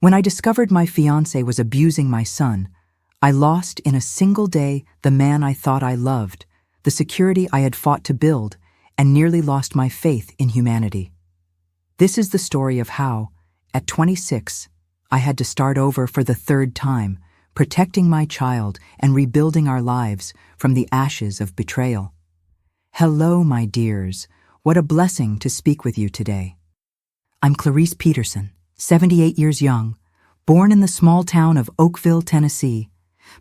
When I discovered my fiancé was abusing my son, I lost in a single day the man I thought I loved, the security I had fought to build, and nearly lost my faith in humanity. This is the story of how, at 26, I had to start over for the third time, protecting my child and rebuilding our lives from the ashes of betrayal. Hello, my dears. What a blessing to speak with you today. I'm Clarice Peterson, 78 years young, born in the small town of Oakville, Tennessee,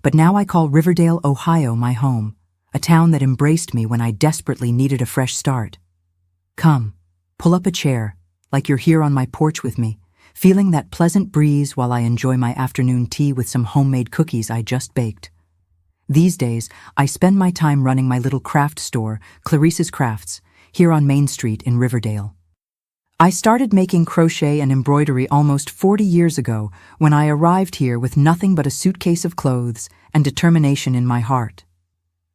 but now I call Riverdale, Ohio my home, a town that embraced me when I desperately needed a fresh start. Come, pull up a chair, like you're here on my porch with me, feeling that pleasant breeze while I enjoy my afternoon tea with some homemade cookies I just baked. These days, I spend my time running my little craft store, Clarice's Crafts, here on Main Street in Riverdale. I started making crochet and embroidery almost 40 years ago when I arrived here with nothing but a suitcase of clothes and determination in my heart.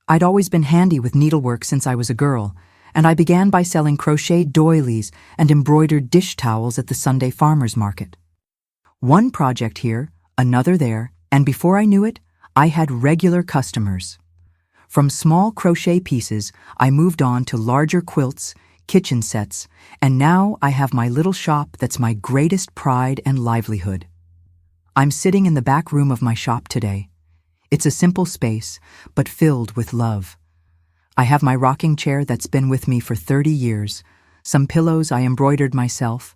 I'd always been handy with needlework since I was a girl, and I began by selling crocheted doilies and embroidered dish towels at the Sunday farmers market. One project here, another there, and before I knew it, I had regular customers. From small crochet pieces, I moved on to larger quilts, kitchen sets, and now I have my little shop that's my greatest pride and livelihood. I'm sitting in the back room of my shop today. It's a simple space, but filled with love. I have my rocking chair that's been with me for 30 years, some pillows I embroidered myself,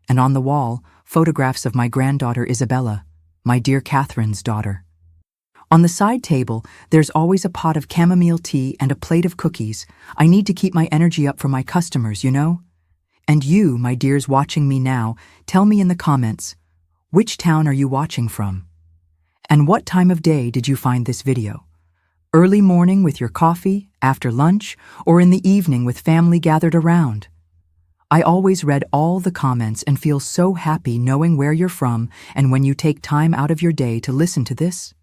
and on the wall, photographs of my granddaughter Isabella, my dear Catherine's daughter. On the side table, there's always a pot of chamomile tea and a plate of cookies. I need to keep my energy up for my customers, you know? And you, my dears watching me now, tell me in the comments, which town are you watching from? And what time of day did you find this video? Early morning with your coffee, after lunch, or in the evening with family gathered around? I always read all the comments and feel so happy knowing where you're from and when you take time out of your day to listen to this.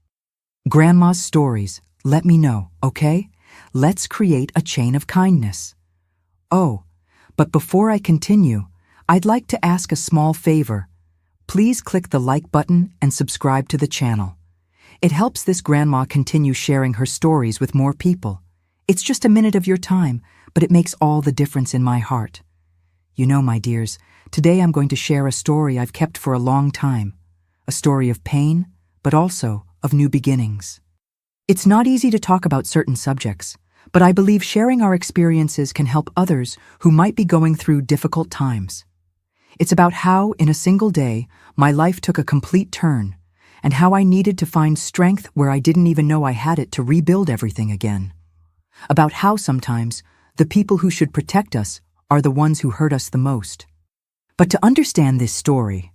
Grandma's stories, let me know, okay? Let's create a chain of kindness. Oh, but before I continue, I'd like to ask a small favor. Please click the like button and subscribe to the channel. It helps this grandma continue sharing her stories with more people. It's just a minute of your time, but it makes all the difference in my heart. You know, my dears, today I'm going to share a story I've kept for a long time. A story of pain, but also of new beginnings. It's not easy to talk about certain subjects, but I believe sharing our experiences can help others who might be going through difficult times. It's about how, in a single day, my life took a complete turn, and how I needed to find strength where I didn't even know I had it to rebuild everything again. About how sometimes the people who should protect us are the ones who hurt us the most. But to understand this story,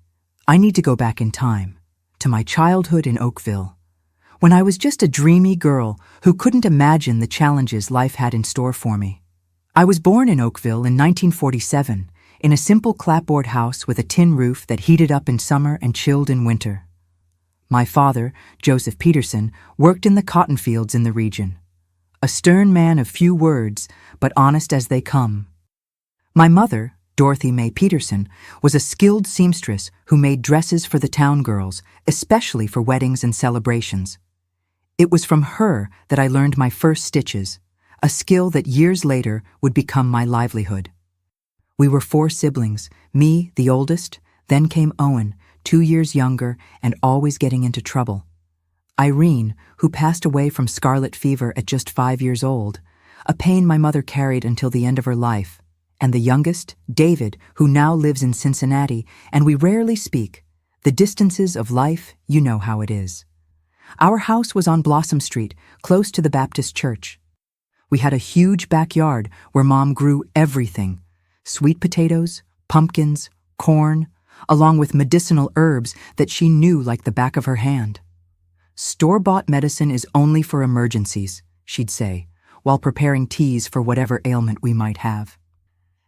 I need to go back in time, to my childhood in Oakville, when I was just a dreamy girl who couldn't imagine the challenges life had in store for me. I was born in Oakville in 1947, in a simple clapboard house with a tin roof that heated up in summer and chilled in winter. My father, Joseph Peterson, worked in the cotton fields in the region. A stern man of few words, but honest as they come. My mother, Dorothy Mae Peterson, was a skilled seamstress who made dresses for the town girls, especially for weddings and celebrations. It was from her that I learned my first stitches, a skill that years later would become my livelihood. We were 4 siblings, me, the oldest, then came Owen, 2 years younger and always getting into trouble. Irene, who passed away from scarlet fever at just 5 years old, a pain my mother carried until the end of her life, and the youngest, David, who now lives in Cincinnati, and we rarely speak. The distances of life, you know how it is. Our house was on Blossom Street, close to the Baptist church. We had a huge backyard where Mom grew everything: sweet potatoes, pumpkins, corn, along with medicinal herbs that she knew like the back of her hand. Store-bought medicine is only for emergencies, she'd say, while preparing teas for whatever ailment we might have.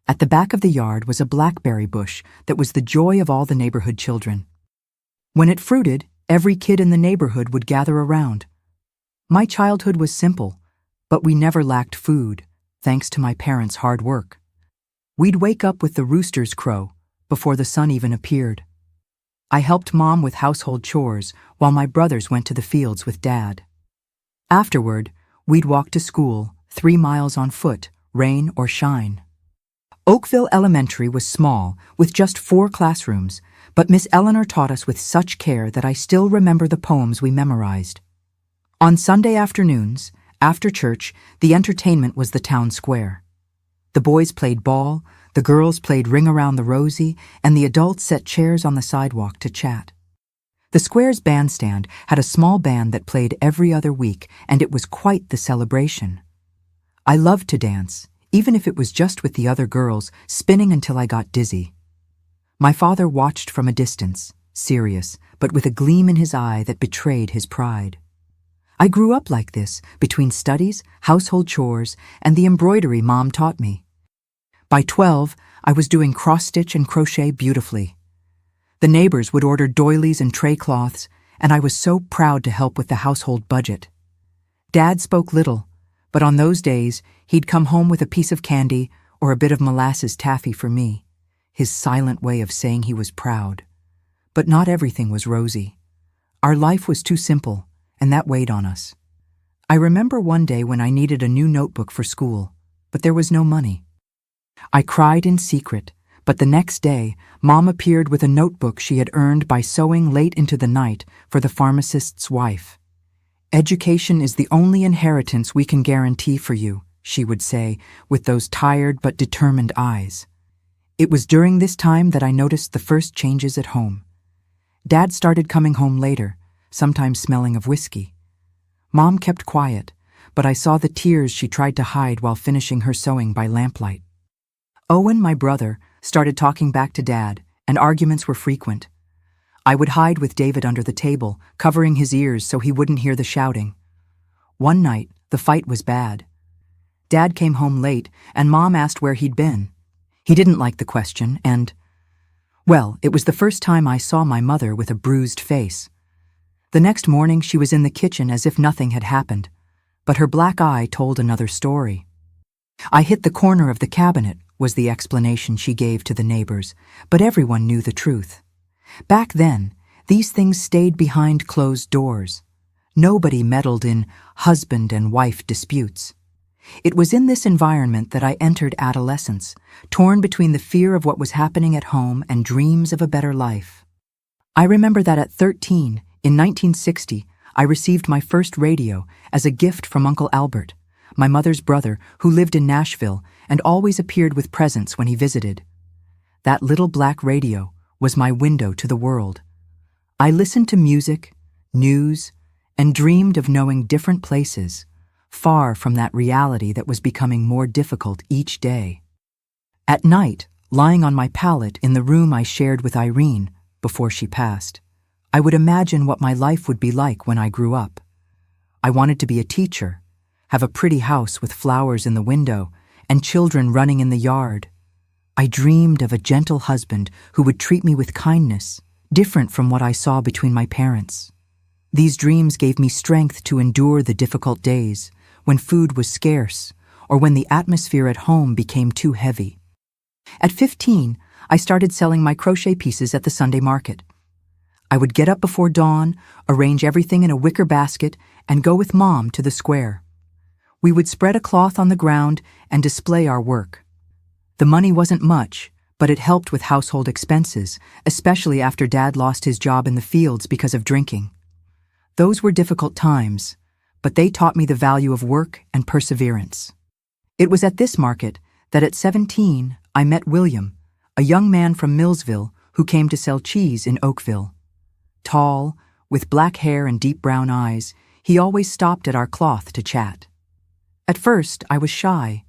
At the back of the yard was a blackberry bush that was the joy of all the neighborhood children. When it fruited, every kid in the neighborhood would gather around. My childhood was simple, but we never lacked food, thanks to my parents' hard work. We'd wake up with the rooster's crow before the sun even appeared. I helped Mom with household chores while my brothers went to the fields with Dad. Afterward, we'd walk to school, 3 miles on foot, rain or shine. Oakville Elementary was small, with just 4 classrooms, but Miss Eleanor taught us with such care that I still remember the poems we memorized. On Sunday afternoons, after church, the entertainment was the town square. The boys played ball, the girls played Ring Around the Rosie, and the adults set chairs on the sidewalk to chat. The square's bandstand had a small band that played every other week, and it was quite the celebration. I loved to dance, even if it was just with the other girls, spinning until I got dizzy. My father watched from a distance, serious, but with a gleam in his eye that betrayed his pride. I grew up like this, between studies, household chores, and the embroidery Mom taught me. By 12, I was doing cross-stitch and crochet beautifully. The neighbors would order doilies and tray cloths, and I was so proud to help with the household budget. Dad spoke little, but on those days, he'd come home with a piece of candy or a bit of molasses taffy for me, his silent way of saying he was proud. But not everything was rosy. Our life was too simple, and that weighed on us. I remember one day when I needed a new notebook for school, but there was no money. I cried in secret, but the next day, Mom appeared with a notebook she had earned by sewing late into the night for the pharmacist's wife. "Education is the only inheritance we can guarantee for you," she would say, with those tired but determined eyes. It was during this time that I noticed the first changes at home. Dad started coming home later, sometimes smelling of whiskey. Mom kept quiet, but I saw the tears she tried to hide while finishing her sewing by lamplight. Owen, my brother, started talking back to Dad, and arguments were frequent. I would hide with David under the table, covering his ears so he wouldn't hear the shouting. One night, the fight was bad. Dad came home late, and Mom asked where he'd been. He didn't like the question, and, well, it was the first time I saw my mother with a bruised face. The next morning, she was in the kitchen as if nothing had happened, but her black eye told another story. "I hit the corner of the cabinet," was the explanation she gave to the neighbors, but everyone knew the truth. Back then, these things stayed behind closed doors. Nobody meddled in husband and wife disputes. It was in this environment that I entered adolescence, torn between the fear of what was happening at home and dreams of a better life. I remember that at 13, in 1960, I received my first radio as a gift from Uncle Albert, my mother's brother who lived in Nashville and always appeared with presents when he visited. That little black radio was my window to the world. I listened to music, news, and dreamed of knowing different places, far from that reality that was becoming more difficult each day. At night, lying on my pallet in the room I shared with Irene before she passed, I would imagine what my life would be like when I grew up. I wanted to be a teacher, have a pretty house with flowers in the window and children running in the yard. I dreamed of a gentle husband who would treat me with kindness, different from what I saw between my parents. These dreams gave me strength to endure the difficult days, when food was scarce, or when the atmosphere at home became too heavy. At 15, I started selling my crochet pieces at the Sunday market. I would get up before dawn, arrange everything in a wicker basket, and go with Mom to the square. We would spread a cloth on the ground and display our work. The money wasn't much, but it helped with household expenses, especially after Dad lost his job in the fields because of drinking. Those were difficult times, but they taught me the value of work and perseverance. It was at this market that at 17 I met William, a young man from Millsville who came to sell cheese in Oakville. Tall, with black hair and deep brown eyes, he always stopped at our cloth to chat. At first, I was shy,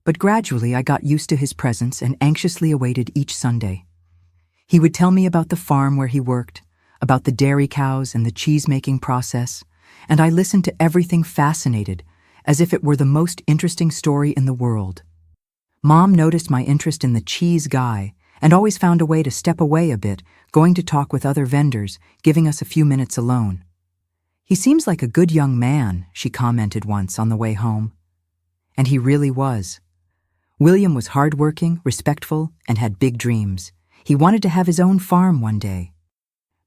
but gradually I got used to his presence and anxiously awaited each Sunday. He would tell me about the farm where he worked, about the dairy cows and the cheese-making process, and I listened to everything fascinated, as if it were the most interesting story in the world. Mom noticed my interest in the cheese guy and always found a way to step away a bit, going to talk with other vendors, giving us a few minutes alone. "He seems like a good young man," she commented once on the way home. And he really was. William was hardworking, respectful, and had big dreams. He wanted to have his own farm one day.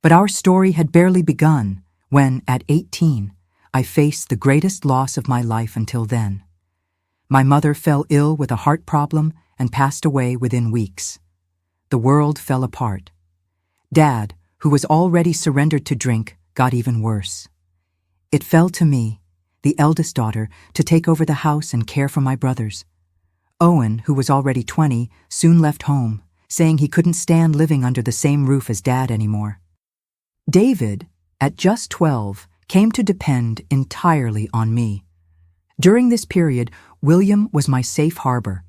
But our story had barely begun when, at 18, I faced the greatest loss of my life until then. My mother fell ill with a heart problem and passed away within weeks. The world fell apart. Dad, who was already surrendered to drink, got even worse. It fell to me, the eldest daughter, to take over the house and care for my brothers. Owen, who was already 20, soon left home, saying he couldn't stand living under the same roof as Dad anymore. David, at just 12, came to depend entirely on me. During this period, William was my safe harbor.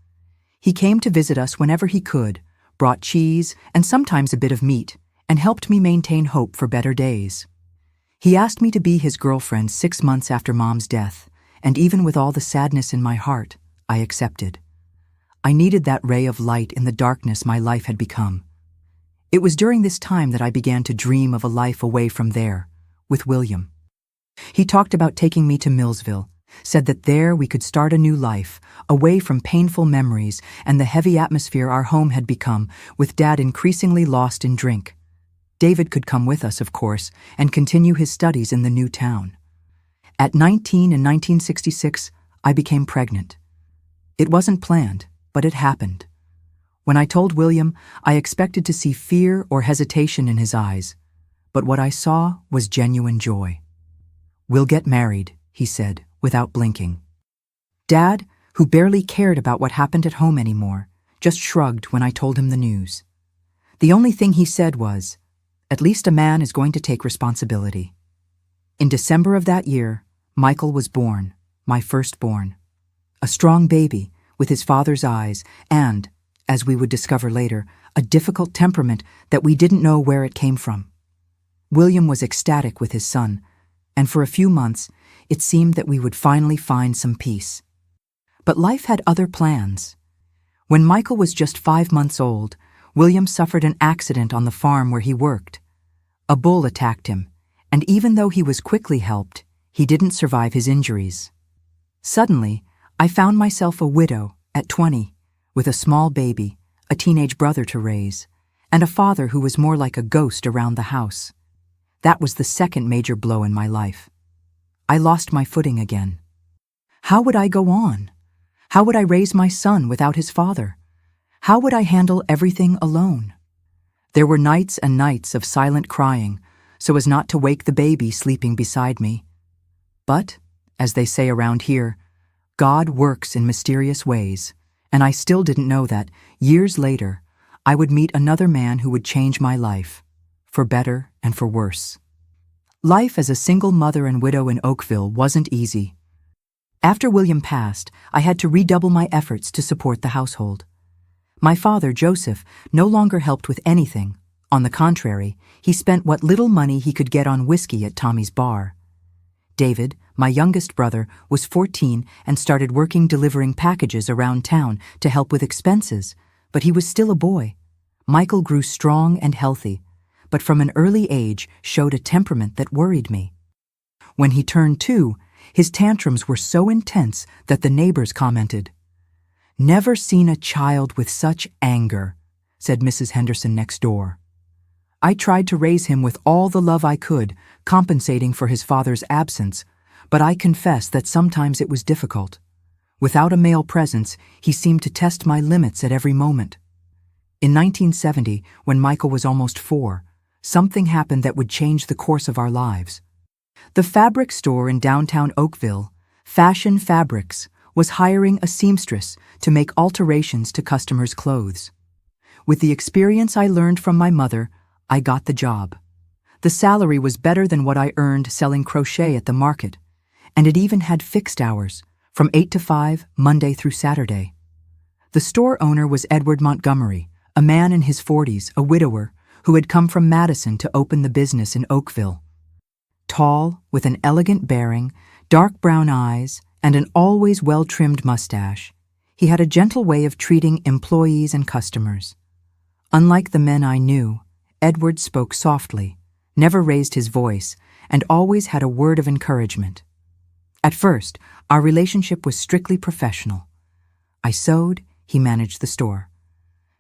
He came to visit us whenever he could, brought cheese and sometimes a bit of meat, and helped me maintain hope for better days. He asked me to be his girlfriend 6 months after Mom's death, and even with all the sadness in my heart, I accepted. I needed that ray of light in the darkness my life had become. It was during this time that I began to dream of a life away from there, with William. He talked about taking me to Millsville, said that there we could start a new life, away from painful memories and the heavy atmosphere our home had become, with Dad increasingly lost in drink. David could come with us, of course, and continue his studies in the new town. At 19 in 1966, I became pregnant. It wasn't planned, but it happened. When I told William, I expected to see fear or hesitation in his eyes, but what I saw was genuine joy. "We'll get married," he said, without blinking. Dad, who barely cared about what happened at home anymore, just shrugged when I told him the news. The only thing he said was, "At least a man is going to take responsibility." In December of that year, Michael was born, my firstborn. A strong baby, with his father's eyes, and, as we would discover later, a difficult temperament that we didn't know where it came from. William was ecstatic with his son, and for a few months, it seemed that we would finally find some peace. But life had other plans. When Michael was just 5 months old, William suffered an accident on the farm where he worked. A bull attacked him, and even though he was quickly helped, he didn't survive his injuries. Suddenly, I found myself a widow at 20, with a small baby, a teenage brother to raise, and a father who was more like a ghost around the house. That was the second major blow in my life. I lost my footing again. How would I go on? How would I raise my son without his father? How would I handle everything alone? There were nights and nights of silent crying, so as not to wake the baby sleeping beside me. But, as they say around here, God works in mysterious ways, and I still didn't know that, years later, I would meet another man who would change my life, for better and for worse. Life as a single mother and widow in Oakville wasn't easy. After William passed, I had to redouble my efforts to support the household. My father, Joseph, no longer helped with anything. On the contrary, he spent what little money he could get on whiskey at Tommy's bar. David, my youngest brother, was 14 and started working delivering packages around town to help with expenses, but he was still a boy. Michael grew strong and healthy, but from an early age showed a temperament that worried me. When he turned 2, his tantrums were so intense that the neighbors commented, "Never seen a child with such anger," said Mrs. Henderson next door. I tried to raise him with all the love I could, compensating for his father's absence, but I confess that sometimes it was difficult. Without a male presence, he seemed to test my limits at every moment. In 1970, when Michael was almost 4, something happened that would change the course of our lives. The fabric store in downtown Oakville, Fashion Fabrics, was hiring a seamstress to make alterations to customers' clothes. With the experience I learned from my mother, I got the job. The salary was better than what I earned selling crochet at the market, and it even had fixed hours, from 8 to 5, Monday through Saturday. The store owner was Edward Montgomery, a man in his 40s, a widower, who had come from Madison to open the business in Oakville. Tall, with an elegant bearing, dark brown eyes, and an always well-trimmed mustache, he had a gentle way of treating employees and customers. Unlike the men I knew, Edward spoke softly, never raised his voice, and always had a word of encouragement. At first, our relationship was strictly professional. I sewed, he managed the store.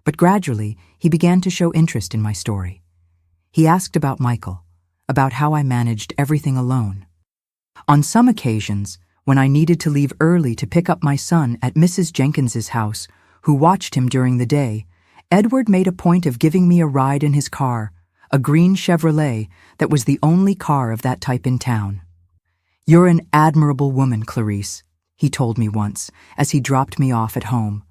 But gradually, he began to show interest in my story. He asked about Michael, about how I managed everything alone. On some occasions, when I needed to leave early to pick up my son at Mrs. Jenkins's house, who watched him during the day, Edward made a point of giving me a ride in his car, a green Chevrolet that was the only car of that type in town. "You're an admirable woman, Clarice," he told me once as he dropped me off at home.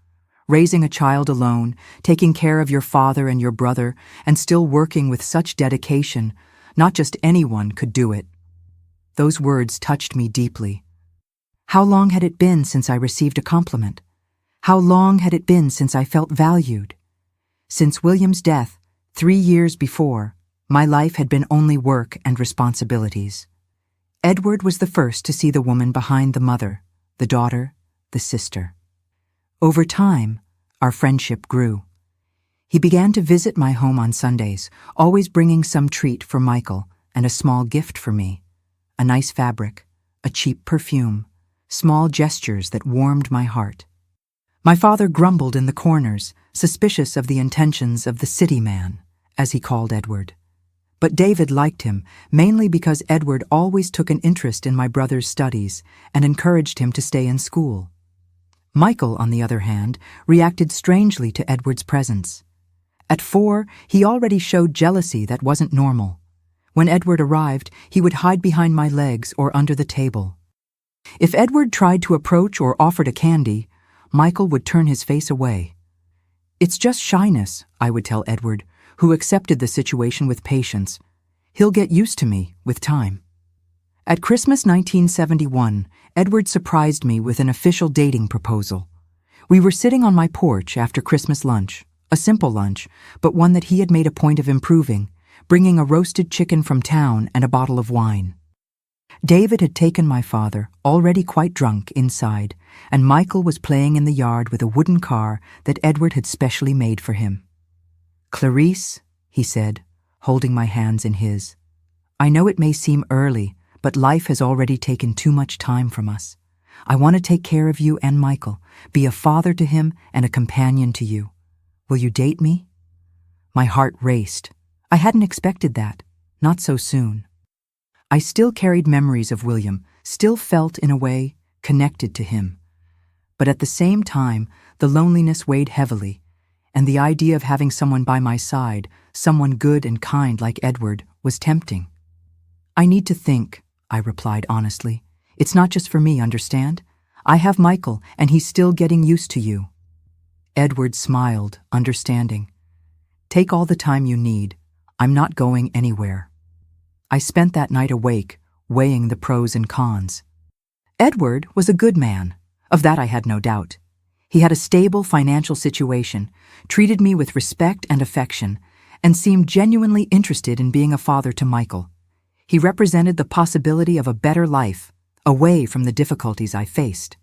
"Raising a child alone, taking care of your father and your brother, and still working with such dedication, not just anyone could do it." Those words touched me deeply. How long had it been since I received a compliment? How long had it been since I felt valued? Since William's death, 3 years before, my life had been only work and responsibilities. Edward was the first to see the woman behind the mother, the daughter, the sister. Over time, our friendship grew. He began to visit my home on Sundays, always bringing some treat for Michael and a small gift for me. A nice fabric, a cheap perfume, small gestures that warmed my heart. My father grumbled in the corners, suspicious of the intentions of the city man, as he called Edward. But David liked him, mainly because Edward always took an interest in my brother's studies and encouraged him to stay in school. Michael, on the other hand, reacted strangely to Edward's presence. At 4, he already showed jealousy that wasn't normal. When Edward arrived, he would hide behind my legs or under the table. If Edward tried to approach or offered a candy, Michael would turn his face away. "It's just shyness," I would tell Edward, who accepted the situation with patience. "He'll get used to me with time." At Christmas 1971, Edward surprised me with an official dating proposal. We were sitting on my porch after Christmas lunch, a simple lunch, but one that he had made a point of improving, bringing a roasted chicken from town and a bottle of wine. David had taken my father, already quite drunk, inside, and Michael was playing in the yard with a wooden car that Edward had specially made for him. "Clarice," he said, holding my hands in his, "I know it may seem early, but life has already taken too much time from us. I want to take care of you and Michael, be a father to him and a companion to you. Will you date me?" My heart raced. I hadn't expected that, not so soon. I still carried memories of William, still felt, in a way, connected to him. But at the same time, the loneliness weighed heavily, and the idea of having someone by my side, someone good and kind like Edward, was tempting. "I need to think," I replied honestly. "It's not just for me, understand? I have Michael, and he's still getting used to you." Edward smiled, understanding. "Take all the time you need. I'm not going anywhere." I spent that night awake, weighing the pros and cons. Edward was a good man. Of that I had no doubt. He had a stable financial situation, treated me with respect and affection, and seemed genuinely interested in being a father to Michael. He represented the possibility of a better life, away from the difficulties I faced.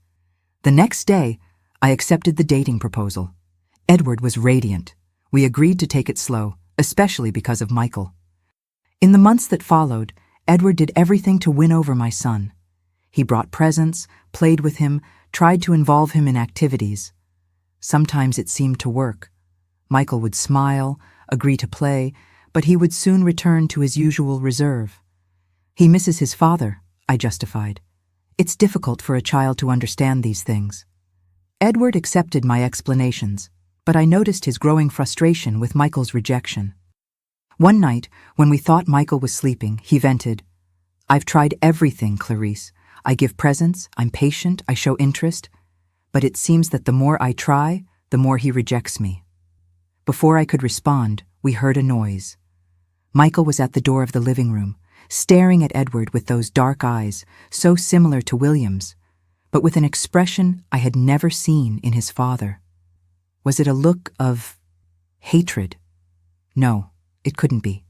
The next day, I accepted the dating proposal. Edward was radiant. We agreed to take it slow, especially because of Michael. In the months that followed, Edward did everything to win over my son. He brought presents, played with him, tried to involve him in activities. Sometimes it seemed to work. Michael would smile, agree to play, but he would soon return to his usual reserve. "He misses his father," I justified. "It's difficult for a child to understand these things." Edward accepted my explanations, but I noticed his growing frustration with Michael's rejection. One night, when we thought Michael was sleeping, he vented, "I've tried everything, Clarice. I give presents, I'm patient, I show interest, but it seems that the more I try, the more he rejects me." Before I could respond, we heard a noise. Michael was at the door of the living room, staring at Edward with those dark eyes, so similar to William's, but with an expression I had never seen in his father. Was it a look of hatred? No, it couldn't be.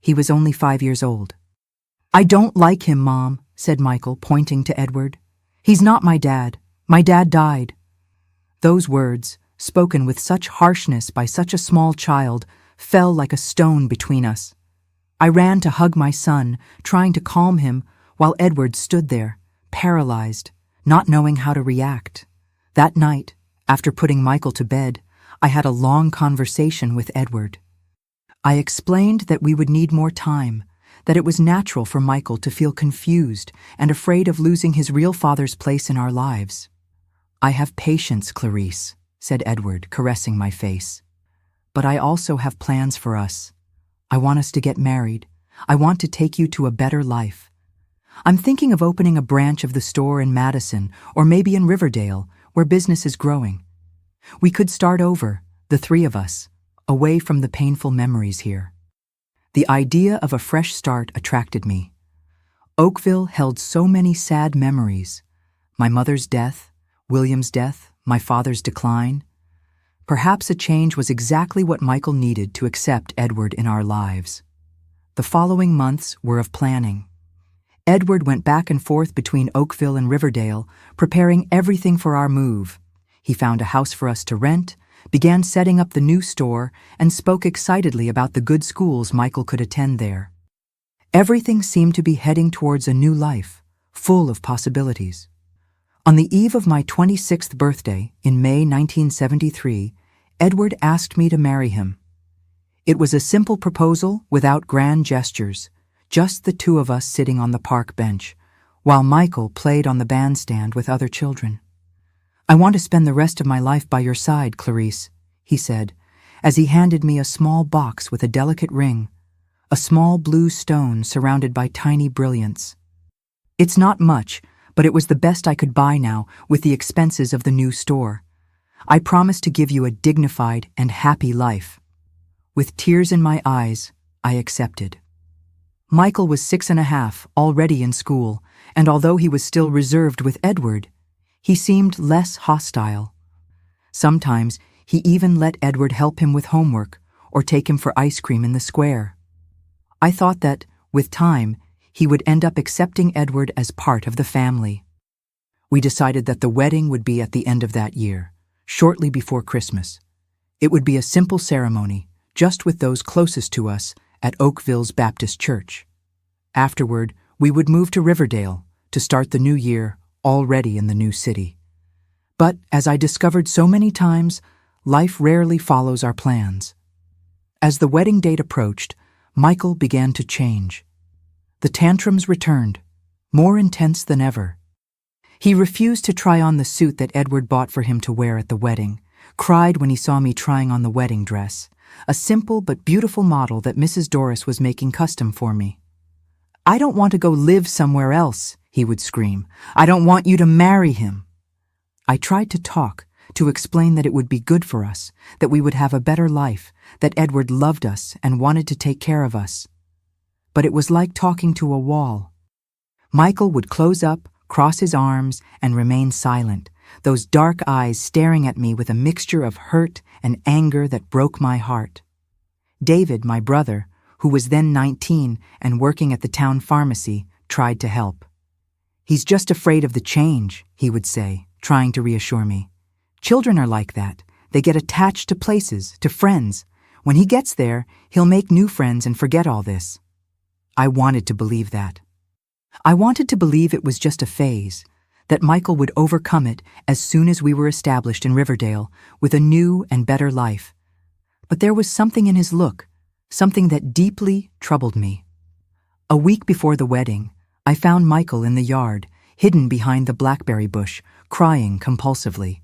He was only 5 years old. "I don't like him, Mom," said Michael, pointing to Edward. "He's not my dad. My dad died." Those words, spoken with such harshness by such a small child, fell like a stone between us. I ran to hug my son, trying to calm him, while Edward stood there, paralyzed, not knowing how to react. That night, after putting Michael to bed, I had a long conversation with Edward. I explained that we would need more time, that it was natural for Michael to feel confused and afraid of losing his real father's place in our lives. "I have patience, Clarice," said Edward, caressing my face. "But I also have plans for us. I want us to get married. I want to take you to a better life. I'm thinking of opening a branch of the store in Madison or maybe in Riverdale, where business is growing. We could start over, the three of us, away from the painful memories here." The idea of a fresh start attracted me. Oakville held so many sad memories. My mother's death, William's death, my father's decline. Perhaps a change was exactly what Michael needed to accept Edward in our lives. The following months were of planning. Edward went back and forth between Oakville and Riverdale, preparing everything for our move. He found a house for us to rent, began setting up the new store, and spoke excitedly about the good schools Michael could attend there. Everything seemed to be heading towards a new life, full of possibilities. On the eve of my 26th birthday, in May 1973, Edward asked me to marry him. It was a simple proposal without grand gestures, just the two of us sitting on the park bench, while Michael played on the bandstand with other children. "I want to spend the rest of my life by your side, Clarice," he said, as he handed me a small box with a delicate ring, a small blue stone surrounded by tiny brilliants. It's not much, but it was the best I could buy now with the expenses of the new store. "I promise to give you a dignified and happy life." With tears in my eyes, I accepted. Michael was 6.5, already in school, and although he was still reserved with Edward, he seemed less hostile. Sometimes he even let Edward help him with homework or take him for ice cream in the square. I thought that, with time, he would end up accepting Edward as part of the family. We decided that the wedding would be at the end of that year, shortly before Christmas. It would be a simple ceremony, just with those closest to us at Oakville's Baptist Church. Afterward, we would move to Riverdale to start the new year already in the new city. But, as I discovered so many times, life rarely follows our plans. As the wedding date approached, Michael began to change. The tantrums returned, more intense than ever. He refused to try on the suit that Edward bought for him to wear at the wedding, cried when he saw me trying on the wedding dress, a simple but beautiful model that Mrs. Doris was making custom for me. "I don't want to go live somewhere else," he would scream. "I don't want you to marry him." I tried to talk, to explain that it would be good for us, that we would have a better life, that Edward loved us and wanted to take care of us. But it was like talking to a wall. Michael would close up, cross his arms, and remain silent, those dark eyes staring at me with a mixture of hurt and anger that broke my heart. David, my brother, who was then 19 and working at the town pharmacy, tried to help. "He's just afraid of the change," he would say, trying to reassure me. "Children are like that. They get attached to places, to friends. When he gets there, he'll make new friends and forget all this." I wanted to believe that. I wanted to believe it was just a phase, that Michael would overcome it as soon as we were established in Riverdale with a new and better life. But there was something in his look, something that deeply troubled me. A week before the wedding, I found Michael in the yard, hidden behind the blackberry bush, crying compulsively.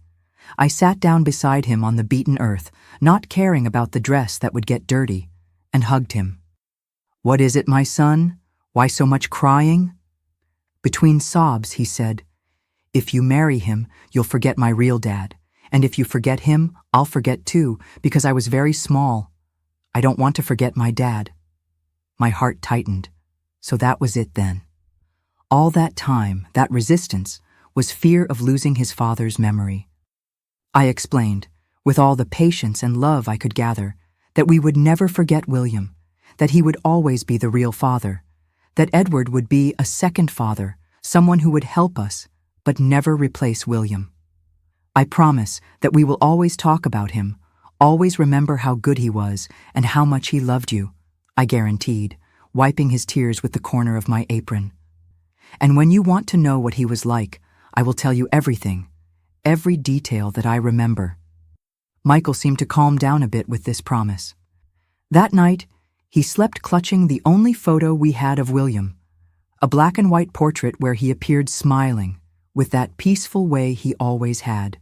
I sat down beside him on the beaten earth, not caring about the dress that would get dirty, and hugged him. "What is it, my son? Why so much crying?" Between sobs, he said, "If you marry him, you'll forget my real dad. And if you forget him, I'll forget too, because I was very small. I don't want to forget my dad." My heart tightened. So that was it then. All that time, that resistance, was fear of losing his father's memory. I explained, with all the patience and love I could gather, that we would never forget William, that he would always be the real father, that Edward would be a second father, someone who would help us, but never replace William. "I promise that we will always talk about him, always remember how good he was and how much he loved you," I guaranteed, wiping his tears with the corner of my apron. "And when you want to know what he was like, I will tell you everything, every detail that I remember." Michael seemed to calm down a bit with this promise. That night, he slept clutching the only photo we had of William, a black and white portrait where he appeared smiling, with that peaceful way he always had.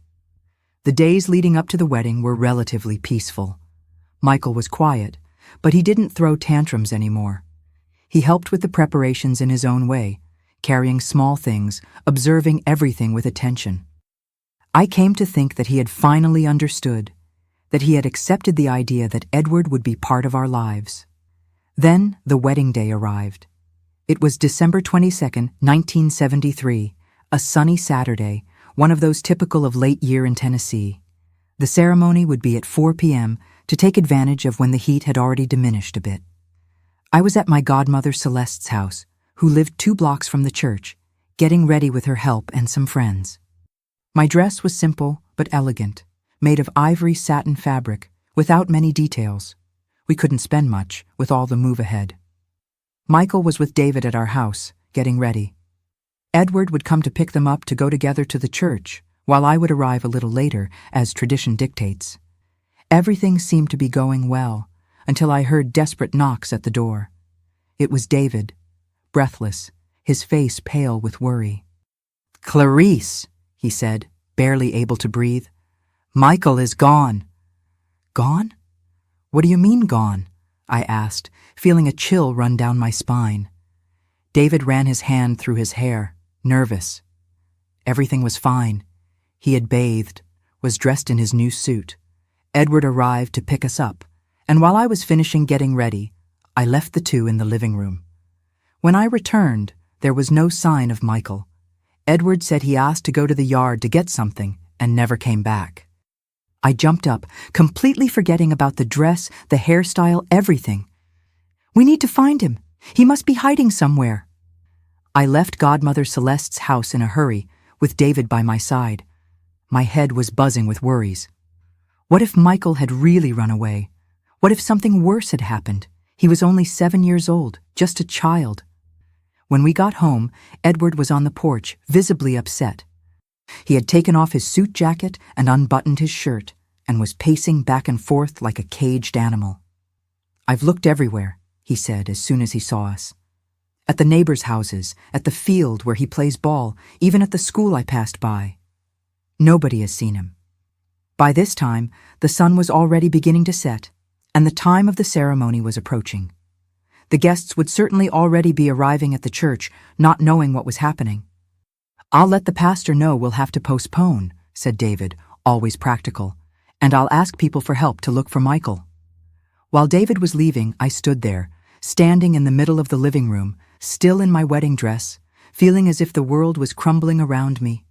The days leading up to the wedding were relatively peaceful. Michael was quiet, but he didn't throw tantrums anymore. He helped with the preparations in his own way, carrying small things, observing everything with attention. I came to think that he had finally understood, that he had accepted the idea that Edward would be part of our lives. Then the wedding day arrived. It was December 22nd, 1973, a sunny Saturday, one of those typical of late year in Tennessee. The ceremony would be at 4 p.m. to take advantage of when the heat had already diminished a bit. I was at my godmother Celeste's house, who lived 2 blocks from the church, getting ready with her help and some friends. My dress was simple but elegant, made of ivory satin fabric, without many details. We couldn't spend much, with all the move ahead. Michael was with David at our house, getting ready. Edward would come to pick them up to go together to the church, while I would arrive a little later, as tradition dictates. Everything seemed to be going well, until I heard desperate knocks at the door. It was David, breathless, his face pale with worry. "Clarice," he said, barely able to breathe. "Michael is gone." "Gone? What do you mean gone?" I asked, feeling a chill run down my spine. David ran his hand through his hair, nervous. Everything was fine. He had bathed, was dressed in his new suit. Edward arrived to pick us up, and while I was finishing getting ready, I left the 2 in the living room. When I returned, there was no sign of Michael. Edward said he asked to go to the yard to get something and never came back. I jumped up, completely forgetting about the dress, the hairstyle, everything. "We need to find him. He must be hiding somewhere." I left Godmother Celeste's house in a hurry, with David by my side. My head was buzzing with worries. What if Michael had really run away? What if something worse had happened? He was only 7 years old, just a child. When we got home, Edward was on the porch, visibly upset. He had taken off his suit jacket and unbuttoned his shirt, and was pacing back and forth like a caged animal. "I've looked everywhere," he said as soon as he saw us. "At the neighbors' houses, at the field where he plays ball, even at the school I passed by. Nobody has seen him." By this time, the sun was already beginning to set, and the time of the ceremony was approaching. The guests would certainly already be arriving at the church, not knowing what was happening. "I'll let the pastor know we'll have to postpone," said David, always practical, "and I'll ask people for help to look for Michael." While David was leaving, I stood there, standing in the middle of the living room, still in my wedding dress, feeling as if the world was crumbling around me.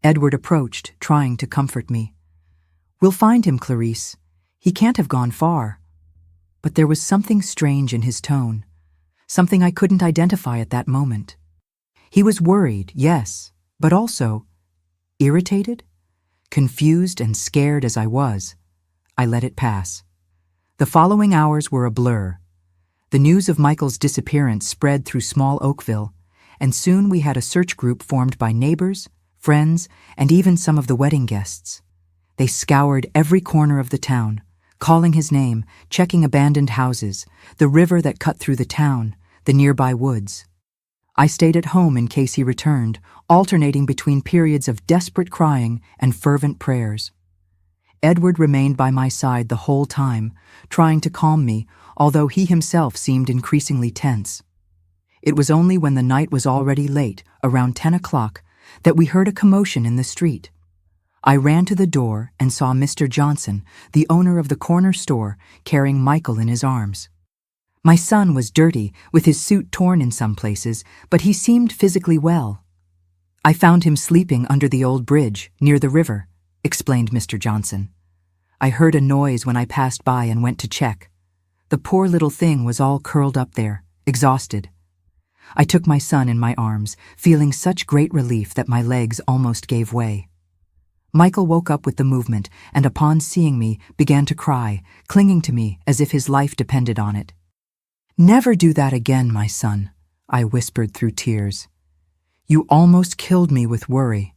Edward approached, trying to comfort me. "We'll find him, Clarice. He can't have gone far." But there was something strange in his tone, something I couldn't identify at that moment. He was worried, yes, but also irritated, confused and scared as I was. I let it pass. The following hours were a blur. The news of Michael's disappearance spread through small Oakville, and soon we had a search group formed by neighbors, friends, and even some of the wedding guests. They scoured every corner of the town, calling his name, checking abandoned houses, the river that cut through the town, the nearby woods. I stayed at home in case he returned, alternating between periods of desperate crying and fervent prayers. Edward remained by my side the whole time, trying to calm me, although he himself seemed increasingly tense. It was only when the night was already late, around 10 o'clock, that we heard a commotion in the street. I ran to the door and saw Mr. Johnson, the owner of the corner store, carrying Michael in his arms. My son was dirty, with his suit torn in some places, but he seemed physically well. "I found him sleeping under the old bridge, near the river," explained Mr. Johnson. "I heard a noise when I passed by and went to check. The poor little thing was all curled up there, exhausted." I took my son in my arms, feeling such great relief that my legs almost gave way. Michael woke up with the movement and upon seeing me began to cry, clinging to me as if his life depended on it. "Never do that again, my son," I whispered through tears. "You almost killed me with worry."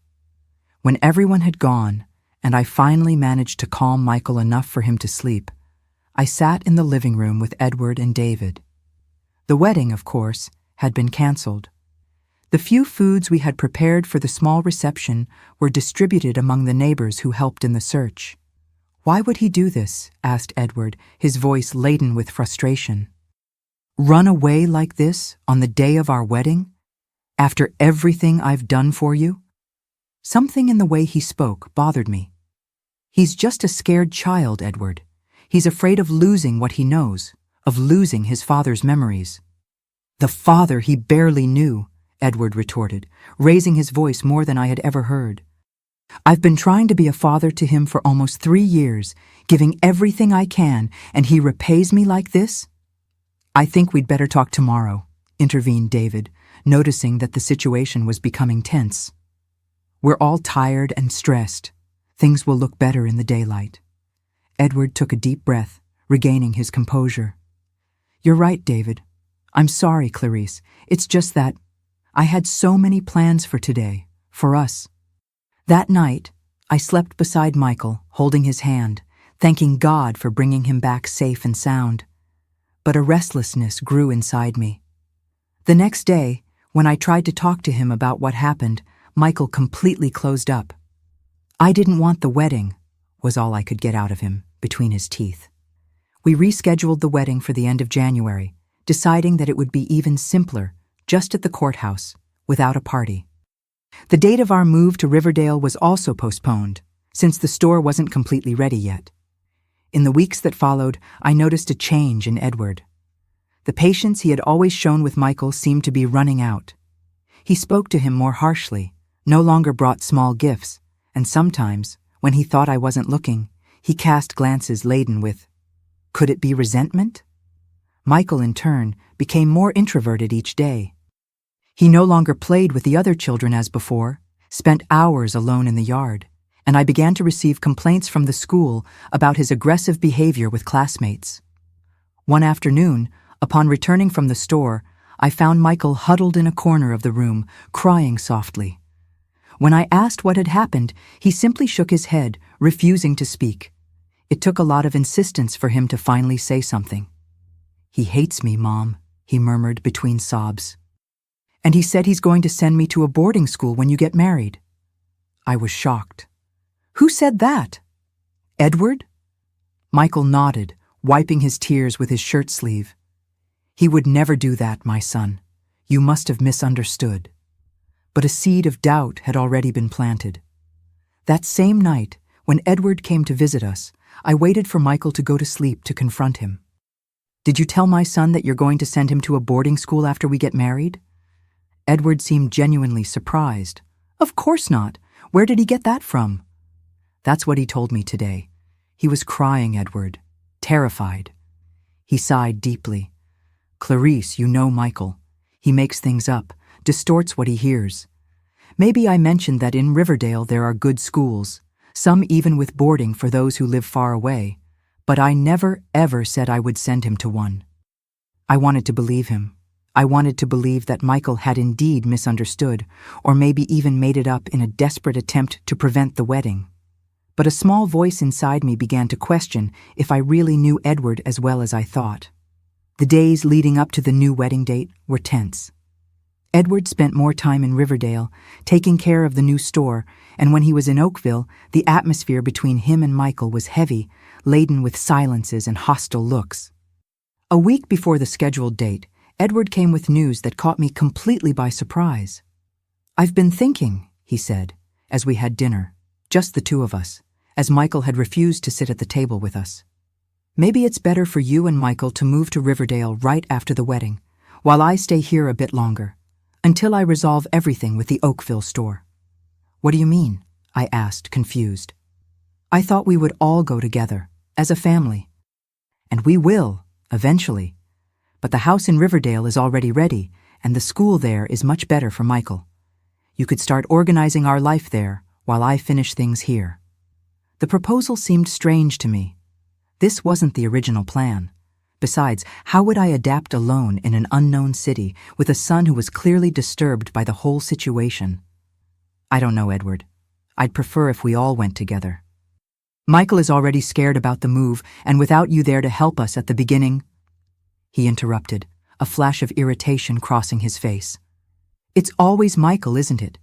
When everyone had gone, and I finally managed to calm Michael enough for him to sleep, I sat in the living room with Edward and David. The wedding, of course, had been cancelled. The few foods we had prepared for the small reception were distributed among the neighbors who helped in the search. "Why would he do this?" asked Edward, his voice laden with frustration. "Run away like this on the day of our wedding? After everything I've done for you?" Something in the way he spoke bothered me. "He's just a scared child, Edward. He's afraid of losing what he knows, of losing his father's memories." "The father he barely knew," Edward retorted, raising his voice more than I had ever heard. "I've been trying to be a father to him for almost 3 years, giving everything I can, and he repays me like this?" "I think we'd better talk tomorrow," intervened David, noticing that the situation was becoming tense. "We're all tired and stressed. Things will look better in the daylight." Edward took a deep breath, regaining his composure. "You're right, David. I'm sorry, Clarice. It's just that I had so many plans for today, for us." That night, I slept beside Michael, holding his hand, thanking God for bringing him back safe and sound. But a restlessness grew inside me. The next day, when I tried to talk to him about what happened, Michael completely closed up. "I didn't want the wedding," was all I could get out of him, between his teeth. We rescheduled the wedding for the end of January, deciding that it would be even simpler, just at the courthouse, without a party. The date of our move to Riverdale was also postponed, since the store wasn't completely ready yet. In the weeks that followed, I noticed a change in Edward. The patience he had always shown with Michael seemed to be running out. He spoke to him more harshly, no longer brought small gifts, and sometimes, when he thought I wasn't looking, he cast glances laden with, could it be resentment? Michael, in turn, became more introverted each day. He no longer played with the other children as before, spent hours alone in the yard, and I began to receive complaints from the school about his aggressive behavior with classmates. One afternoon, upon returning from the store, I found Michael huddled in a corner of the room, crying softly. When I asked what had happened, he simply shook his head, refusing to speak. It took a lot of insistence for him to finally say something. "He hates me, Mom," he murmured between sobs. "And he said he's going to send me to a boarding school when you get married." I was shocked. "Who said that? Edward?" Michael nodded, wiping his tears with his shirt sleeve. "He would never do that, my son. You must have misunderstood." But a seed of doubt had already been planted. That same night, when Edward came to visit us, I waited for Michael to go to sleep to confront him. "Did you tell my son that you're going to send him to a boarding school after we get married?" Edward seemed genuinely surprised. "Of course not. Where did he get that from?" "That's what he told me today. He was crying, Edward, terrified." He sighed deeply. "Clarice, you know Michael. He makes things up, distorts what he hears. Maybe I mentioned that in Riverdale there are good schools, some even with boarding for those who live far away, but I never ever said I would send him to one." I wanted to believe him. I wanted to believe that Michael had indeed misunderstood, or maybe even made it up in a desperate attempt to prevent the wedding. But a small voice inside me began to question if I really knew Edward as well as I thought. The days leading up to the new wedding date were tense. Edward spent more time in Riverdale, taking care of the new store, and when he was in Oakville, the atmosphere between him and Michael was heavy, laden with silences and hostile looks. A week before the scheduled date, Edward came with news that caught me completely by surprise. "I've been thinking," he said, as we had dinner, just the two of us, as Michael had refused to sit at the table with us. "Maybe it's better for you and Michael to move to Riverdale right after the wedding, while I stay here a bit longer, until I resolve everything with the Oakville store." "What do you mean?" I asked, confused. "I thought we would all go together, as a family." "And we will, eventually. But the house in Riverdale is already ready, and the school there is much better for Michael. You could start organizing our life there while I finish things here." The proposal seemed strange to me. This wasn't the original plan. Besides, how would I adapt alone in an unknown city with a son who was clearly disturbed by the whole situation? "I don't know, Edward. I'd prefer if we all went together." Michael is already scared about the move, and without you there to help us at the beginning—" He interrupted, a flash of irritation crossing his face. "It's always Michael, isn't it?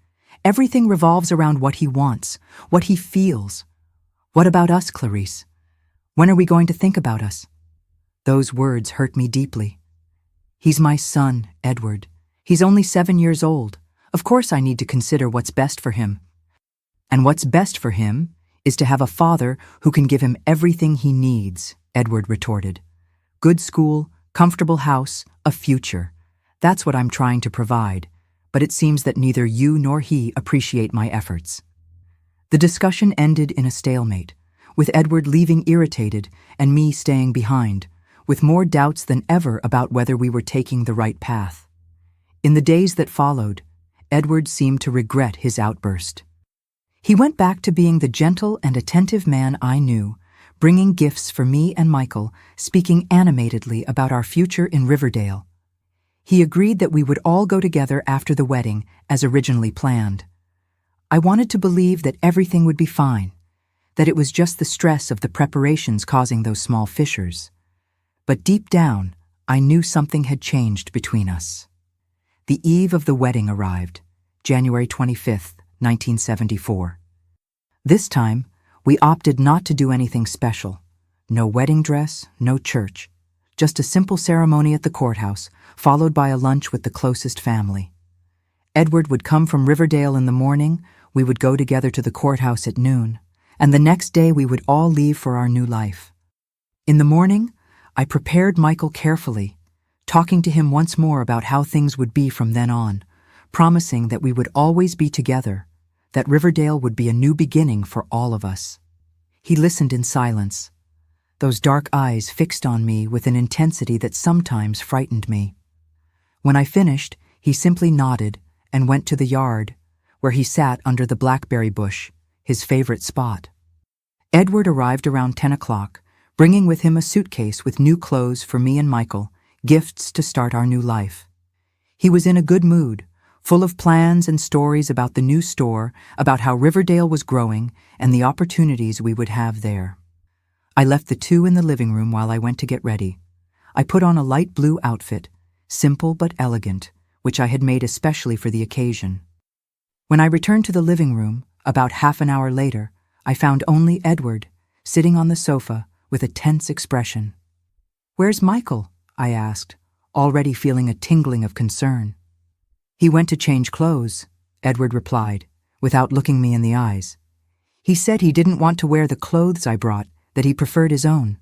Everything revolves around what he wants, what he feels. What about us, Clarice? When are we going to think about us?" Those words hurt me deeply. "He's my son, Edward. He's only 7 years old. Of course I need to consider what's best for him. And what's best for him is to have a father who can give him everything he needs," Edward retorted. "Good school, comfortable house, a future. That's what I'm trying to provide, but it seems that neither you nor he appreciate my efforts." The discussion ended in a stalemate, with Edward leaving irritated and me staying behind, with more doubts than ever about whether we were taking the right path. In the days that followed, Edward seemed to regret his outburst. He went back to being the gentle and attentive man I knew, bringing gifts for me and Michael, speaking animatedly about our future in Riverdale. He agreed that we would all go together after the wedding, as originally planned. I wanted to believe that everything would be fine, that it was just the stress of the preparations causing those small fissures. But deep down, I knew something had changed between us. The eve of the wedding arrived, January 25th, 1974. This time, we opted not to do anything special. No wedding dress, no church. Just a simple ceremony at the courthouse, followed by a lunch with the closest family. Edward would come from Riverdale in the morning, we would go together to the courthouse at noon, and the next day we would all leave for our new life. In the morning, I prepared Michael carefully, talking to him once more about how things would be from then on, promising that we would always be together, that Riverdale would be a new beginning for all of us. He listened in silence, those dark eyes fixed on me with an intensity that sometimes frightened me. When I finished, he simply nodded and went to the yard, where he sat under the blackberry bush, his favorite spot. Edward arrived around 10 o'clock, bringing with him a suitcase with new clothes for me and Michael, gifts to start our new life. He was in a good mood, full of plans and stories about the new store, about how Riverdale was growing, and the opportunities we would have there. I left the two in the living room while I went to get ready. I put on a light blue outfit, simple but elegant, which I had made especially for the occasion. When I returned to the living room, about half an hour later, I found only Edward, sitting on the sofa with a tense expression. "Where's Michael?" I asked, already feeling a tingling of concern. "He went to change clothes," Edward replied, without looking me in the eyes. "He said he didn't want to wear the clothes I brought, that he preferred his own."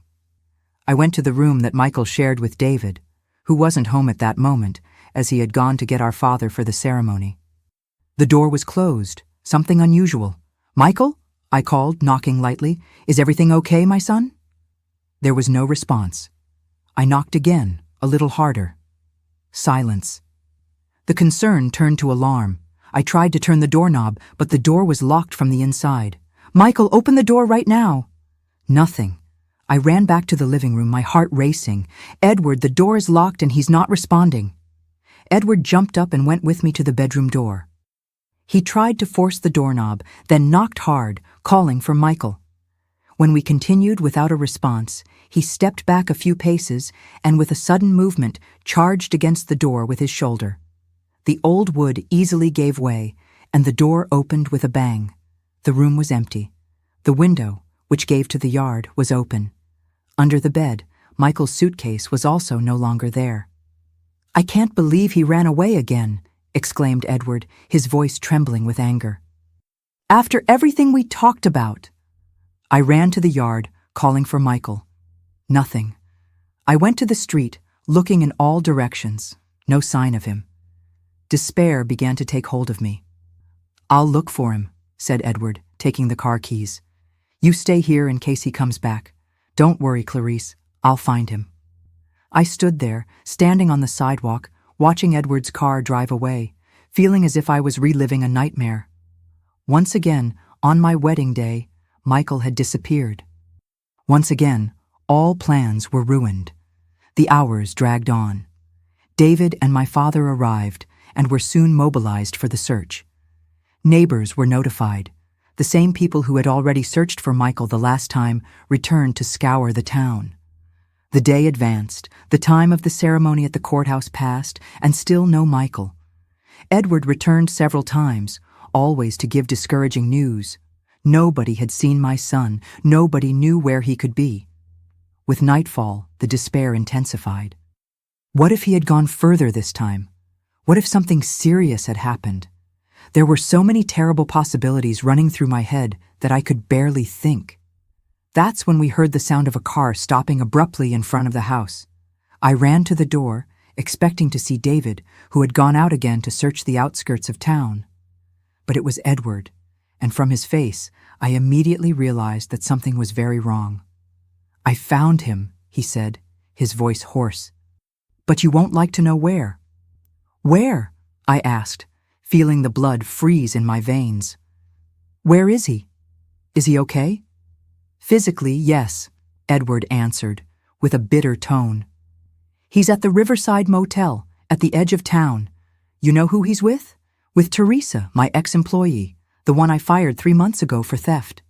I went to the room that Michael shared with David, who wasn't home at that moment, as he had gone to get our father for the ceremony. The door was closed, something unusual. "Michael?" I called, knocking lightly. "Is everything okay, my son?" There was no response. I knocked again, a little harder. Silence. The concern turned to alarm. I tried to turn the doorknob, but the door was locked from the inside. "Michael, open the door right now!" Nothing. I ran back to the living room, my heart racing. "Edward, the door is locked and he's not responding." Edward jumped up and went with me to the bedroom door. He tried to force the doorknob, then knocked hard, calling for Michael. When we continued without a response, he stepped back a few paces and with a sudden movement charged against the door with his shoulder. The old wood easily gave way, and the door opened with a bang. The room was empty. The window, which gave to the yard, was open. Under the bed, Michael's suitcase was also no longer there. "I can't believe he ran away again," exclaimed Edward, his voice trembling with anger. "After everything we talked about." I ran to the yard, calling for Michael. Nothing. I went to the street, looking in all directions. No sign of him. Despair began to take hold of me. "I'll look for him," said Edward, taking the car keys. "You stay here in case he comes back. Don't worry, Clarice. I'll find him." I stood there, standing on the sidewalk, watching Edward's car drive away, feeling as if I was reliving a nightmare. Once again, on my wedding day, Michael had disappeared. Once again, all plans were ruined. The hours dragged on. David and my father arrived and were soon mobilized for the search. Neighbors were notified. The same people who had already searched for Michael the last time returned to scour the town. The day advanced, the time of the ceremony at the courthouse passed, and still no Michael. Edward returned several times, always to give discouraging news. Nobody had seen my son, nobody knew where he could be. With nightfall, the despair intensified. What if he had gone further this time? What if something serious had happened? There were so many terrible possibilities running through my head that I could barely think. That's when we heard the sound of a car stopping abruptly in front of the house. I ran to the door, expecting to see David, who had gone out again to search the outskirts of town. But it was Edward, and from his face, I immediately realized that something was very wrong. "I found him," he said, his voice hoarse. "But you won't like to know where." "Where?" I asked, feeling the blood freeze in my veins. "Where is he? Is he okay?" "Physically, yes," Edward answered, with a bitter tone. "He's at the Riverside Motel, at the edge of town. You know who he's with? With Teresa, my ex-employee, the one I fired 3 months ago for theft."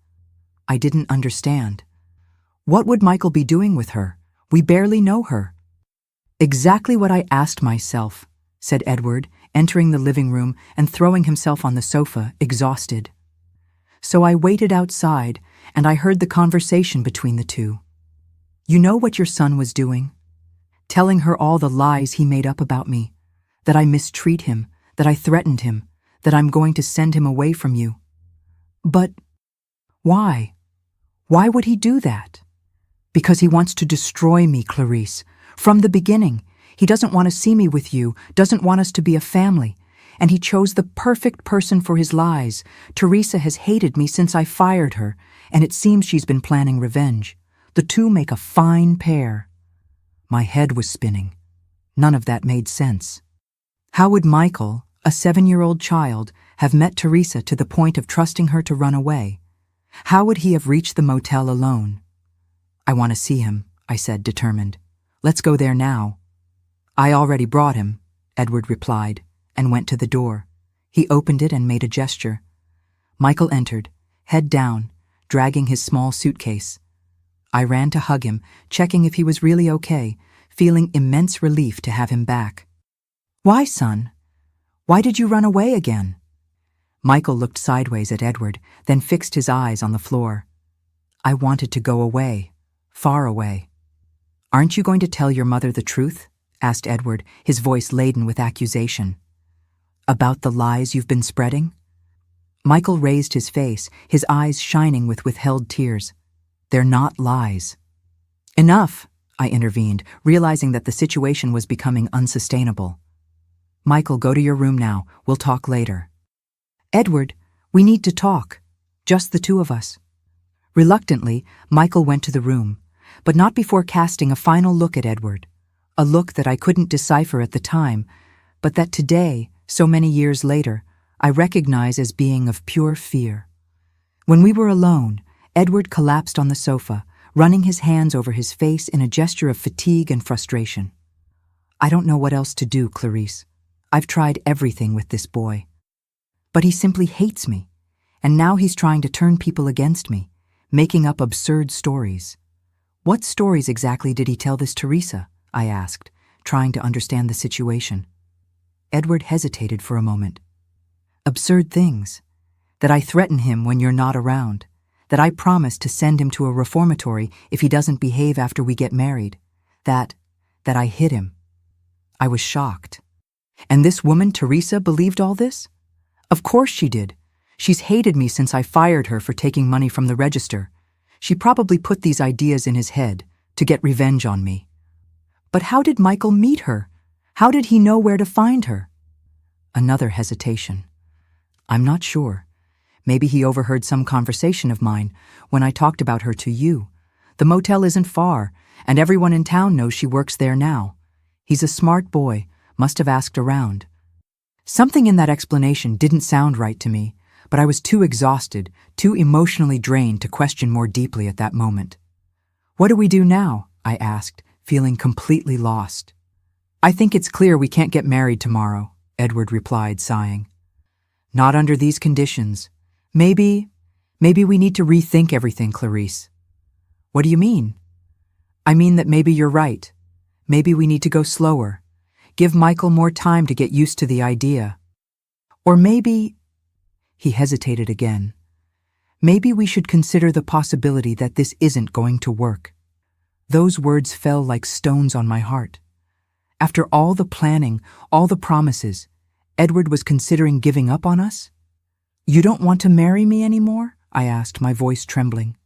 I didn't understand. What would Michael be doing with her? We barely know her. "Exactly what I asked myself," said Edward, entering the living room and throwing himself on the sofa, exhausted. So I waited outside, and I heard the conversation between the two. "You know what your son was doing? Telling her all the lies he made up about me, that I mistreat him, that I threatened him, that I'm going to send him away from you. But why? Why would he do that? Because he wants to destroy me, Clarice. From the beginning, he doesn't want to see me with you, doesn't want us to be a family. And he chose the perfect person for his lies. Teresa has hated me since I fired her, and it seems she's been planning revenge. The two make a fine pair." My head was spinning. None of that made sense. How would Michael, a 7-year-old child, have met Teresa to the point of trusting her to run away? How would he have reached the motel alone? "I want to see him," I said, determined. "Let's go there now." "I already brought him," Edward replied, and went to the door. He opened it and made a gesture. Michael entered, head down, dragging his small suitcase. I ran to hug him, checking if he was really okay, feeling immense relief to have him back. "Why, son? Why did you run away again?" Michael looked sideways at Edward, then fixed his eyes on the floor. "I wanted to go away, far away." "Aren't you going to tell your mother the truth?" asked Edward, his voice laden with accusation. "About the lies you've been spreading?" Michael raised his face, his eyes shining with withheld tears. "They're not lies." "Enough," I intervened, realizing that the situation was becoming unsustainable. "Michael, go to your room now. We'll talk later." "Edward, we need to talk. Just the two of us." Reluctantly, Michael went to the room, but not before casting a final look at Edward. A look that I couldn't decipher at the time, but that today, so many years later, I recognize as being of pure fear. When we were alone, Edward collapsed on the sofa, running his hands over his face in a gesture of fatigue and frustration. "I don't know what else to do, Clarice. I've tried everything with this boy. But he simply hates me, and now he's trying to turn people against me, making up absurd stories." "What stories exactly did he tell this Teresa?" I asked, trying to understand the situation. Edward hesitated for a moment. "Absurd things. That I threaten him when you're not around. That I promise to send him to a reformatory if he doesn't behave after we get married. That I hit him." I was shocked. And this woman, Teresa, believed all this? Of course she did. She's hated me since I fired her for taking money from the register. She probably put these ideas in his head to get revenge on me. But how did Michael meet her? How did he know where to find her? Another hesitation. I'm not sure. Maybe he overheard some conversation of mine when I talked about her to you. The motel isn't far, and everyone in town knows she works there now. He's a smart boy, must have asked around. Something in that explanation didn't sound right to me, but I was too exhausted, too emotionally drained to question more deeply at that moment. "What do we do now?" I asked, feeling completely lost. "I think it's clear we can't get married tomorrow," Edward replied, sighing. "Not under these conditions. Maybe Maybe we need to rethink everything, Clarice. What do you mean? I mean that maybe you're right. Maybe we need to go slower. Give Michael more time to get used to the idea. Or maybe... He hesitated again. Maybe we should consider the possibility that this isn't going to work. Those words fell like stones on my heart. After all the planning, all the promises, Edward was considering giving up on us? You don't want to marry me anymore? I asked, my voice trembling.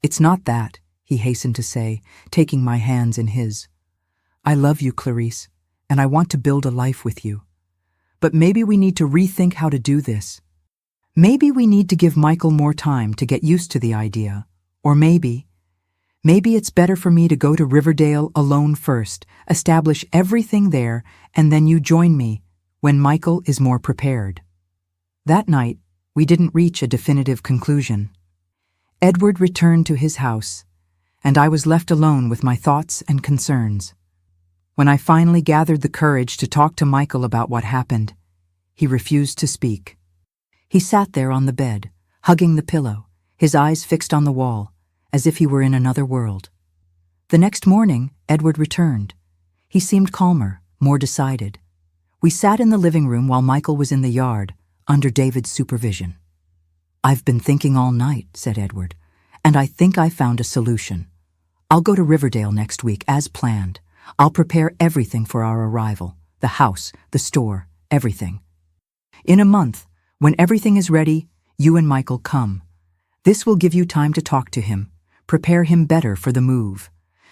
It's not that, he hastened to say, taking my hands in his. I love you, Clarice, and I want to build a life with you. But maybe we need to rethink how to do this. Maybe we need to give Michael more time to get used to the idea. Or maybe it's better for me to go to Riverdale alone first, establish everything there, and then you join me when Michael is more prepared. That night, we didn't reach a definitive conclusion. Edward returned to his house, and I was left alone with my thoughts and concerns. When I finally gathered the courage to talk to Michael about what happened, he refused to speak. He sat there on the bed, hugging the pillow, his eyes fixed on the wall, as if he were in another world. The next morning, Edward returned. He seemed calmer, more decided. We sat in the living room while Michael was in the yard, under David's supervision. I've been thinking all night, said Edward, and I think I found a solution. I'll go to Riverdale next week, as planned. I'll prepare everything for our arrival, the house, the store, everything. In a month, when everything is ready, you and Michael come. This will give you time to talk to him, prepare him better for the move.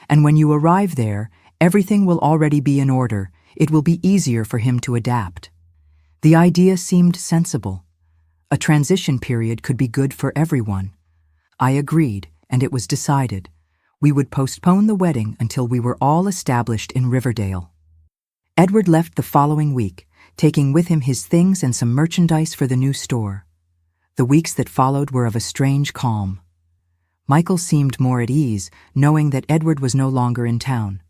And when you arrive there, everything will already be in order. It will be easier for him to adapt. The idea seemed sensible. A transition period could be good for everyone. I agreed, and it was decided. We would postpone the wedding until we were all established in Riverdale. Edward left the following week, taking with him his things and some merchandise for the new store. The weeks that followed were of a strange calm. Michael seemed more at ease, knowing that Edward was no longer in town.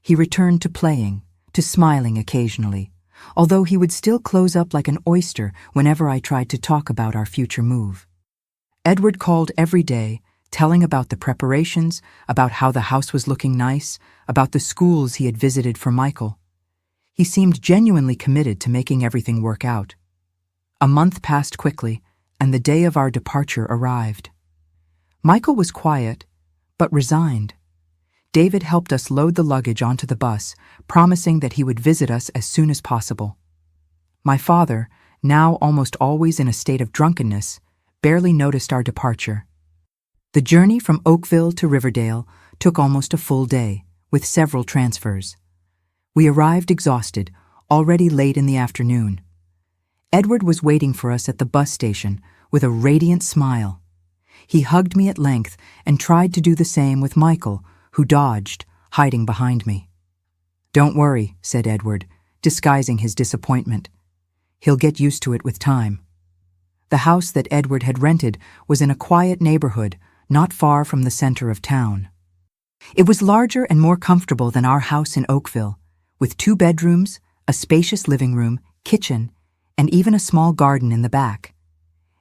He returned to playing, to smiling occasionally, although he would still close up like an oyster whenever I tried to talk about our future move. Edward called every day, telling about the preparations, about how the house was looking nice, about the schools he had visited for Michael. He seemed genuinely committed to making everything work out. A month passed quickly, and the day of our departure arrived. Michael was quiet, but resigned. David helped us load the luggage onto the bus, promising that he would visit us as soon as possible. My father, now almost always in a state of drunkenness, barely noticed our departure. The journey from Oakville to Riverdale took almost a full day, with several transfers. We arrived exhausted, already late in the afternoon. Edward was waiting for us at the bus station with a radiant smile. He hugged me at length and tried to do the same with Michael, who dodged, hiding behind me. "Don't worry," said Edward, disguising his disappointment. "He'll get used to it with time." The house that Edward had rented was in a quiet neighborhood, not far from the center of town. It was larger and more comfortable than our house in Oakville, with 2 bedrooms, a spacious living room, kitchen, and even a small garden in the back.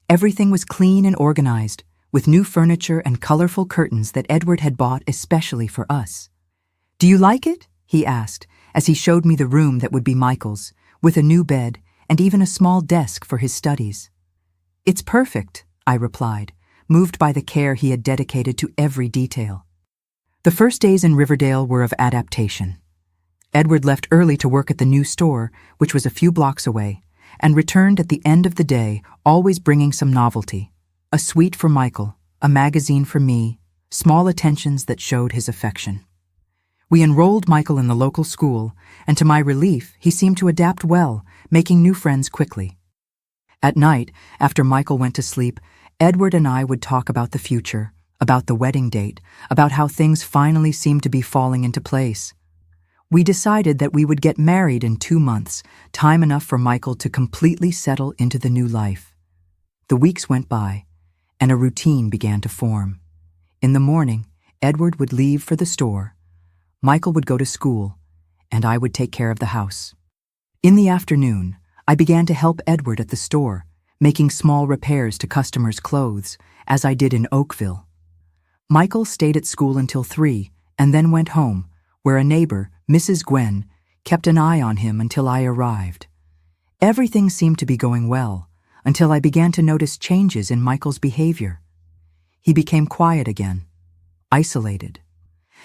Everything was clean and organized, with new furniture and colorful curtains that Edward had bought especially for us. "Do you like it?" he asked, as he showed me the room that would be Michael's, with a new bed and even a small desk for his studies. "It's perfect," I replied, moved by the care he had dedicated to every detail. The first days in Riverdale were of adaptation. Edward left early to work at the new store, which was a few blocks away, and returned at the end of the day, always bringing some novelty. A sweet for Michael, a magazine for me, small attentions that showed his affection. We enrolled Michael in the local school, and to my relief, he seemed to adapt well, making new friends quickly. At night, after Michael went to sleep, Edward and I would talk about the future, about the wedding date, about how things finally seemed to be falling into place. We decided that we would get married in 2 months, time enough for Michael to completely settle into the new life. The weeks went by, and a routine began to form. In the morning, Edward would leave for the store, Michael would go to school, and I would take care of the house. In the afternoon, I began to help Edward at the store, making small repairs to customers' clothes as I did in Oakville. Michael stayed at school until 3 and then went home, where a neighbor, Mrs. Gwen, kept an eye on him until I arrived. Everything seemed to be going well, until I began to notice changes in Michael's behavior. He became quiet again, isolated.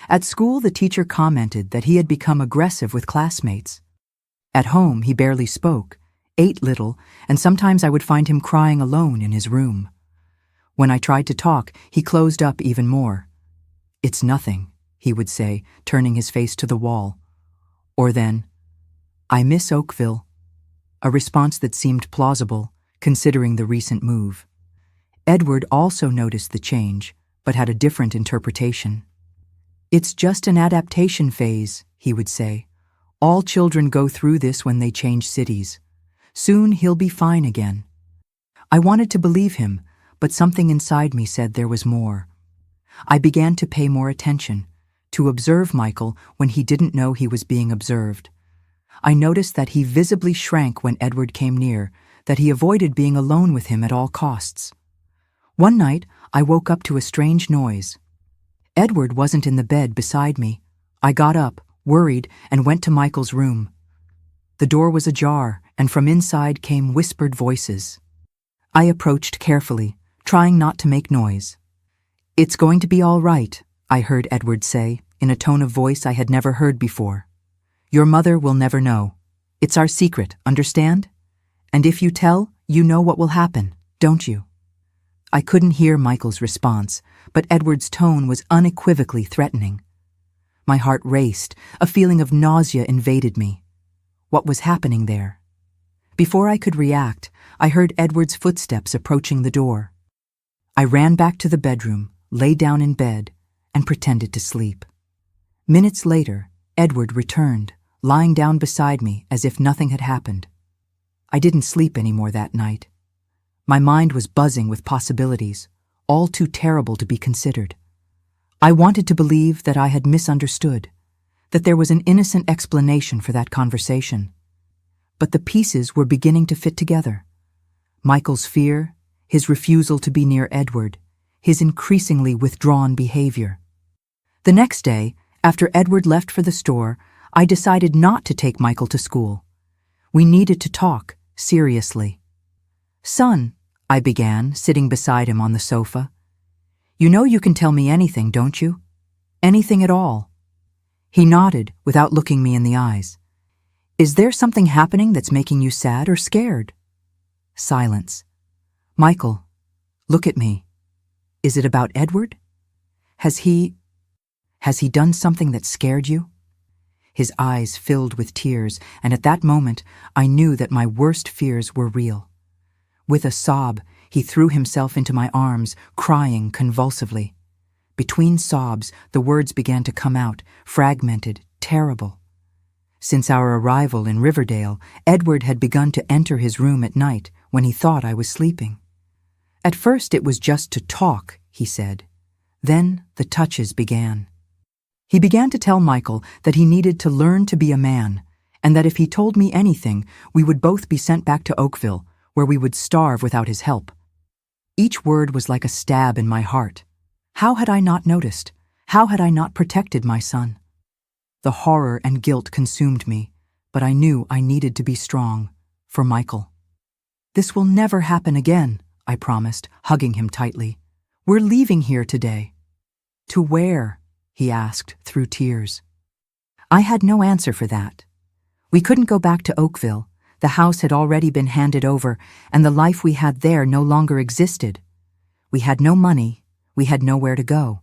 At school, the teacher commented that he had become aggressive with classmates. At home, he barely spoke, ate little, and sometimes I would find him crying alone in his room. When I tried to talk, he closed up even more. "It's nothing," he would say, turning his face to the wall. Or then, "I miss Oakville," a response that seemed plausible, considering the recent move. Edward also noticed the change, but had a different interpretation. "It's just an adaptation phase," he would say. "All children go through this when they change cities. Soon he'll be fine again." I wanted to believe him, but something inside me said there was more. I began to pay more attention, to observe Michael when he didn't know he was being observed. I noticed that he visibly shrank when Edward came near, that he avoided being alone with him at all costs. One night, I woke up to a strange noise. Edward wasn't in the bed beside me. I got up, worried, and went to Michael's room. The door was ajar, and from inside came whispered voices. I approached carefully, trying not to make noise. "It's going to be all right," I heard Edward say, in a tone of voice I had never heard before. "Your mother will never know. It's our secret, understand? And if you tell, you know what will happen, don't you?" I couldn't hear Michael's response, but Edward's tone was unequivocally threatening. My heart raced, a feeling of nausea invaded me. What was happening there? Before I could react, I heard Edward's footsteps approaching the door. I ran back to the bedroom, lay down in bed, and pretended to sleep. Minutes later, Edward returned, lying down beside me as if nothing had happened. I didn't sleep anymore that night. My mind was buzzing with possibilities, all too terrible to be considered. I wanted to believe that I had misunderstood, that there was an innocent explanation for that conversation. But the pieces were beginning to fit together. Michael's fear, his refusal to be near Edward, his increasingly withdrawn behavior. The next day, after Edward left for the store, I decided not to take Michael to school. We needed to talk, seriously. "Son," I began, sitting beside him on the sofa. "You know you can tell me anything, don't you? Anything at all." He nodded without looking me in the eyes. "Is there something happening that's making you sad or scared?" Silence. "Michael, look at me. Is it about Edward? Has he done something that scared you?" His eyes filled with tears, and at that moment I knew that my worst fears were real. With a sob, he threw himself into my arms, crying convulsively. Between sobs, the words began to come out, fragmented, terrible. Since our arrival in Riverdale, Edward had begun to enter his room at night when he thought I was sleeping. At first it was just to talk, he said. Then the touches began. He began to tell Michael that he needed to learn to be a man, and that if he told me anything, we would both be sent back to Oakville, where we would starve without his help. Each word was like a stab in my heart. How had I not noticed? How had I not protected my son? The horror and guilt consumed me, but I knew I needed to be strong, for Michael. "This will never happen again," I promised, hugging him tightly. "We're leaving here today." "To where?" he asked through tears. I had no answer for that. We couldn't go back to Oakville. The house had already been handed over, and the life we had there no longer existed. We had no money, we had nowhere to go.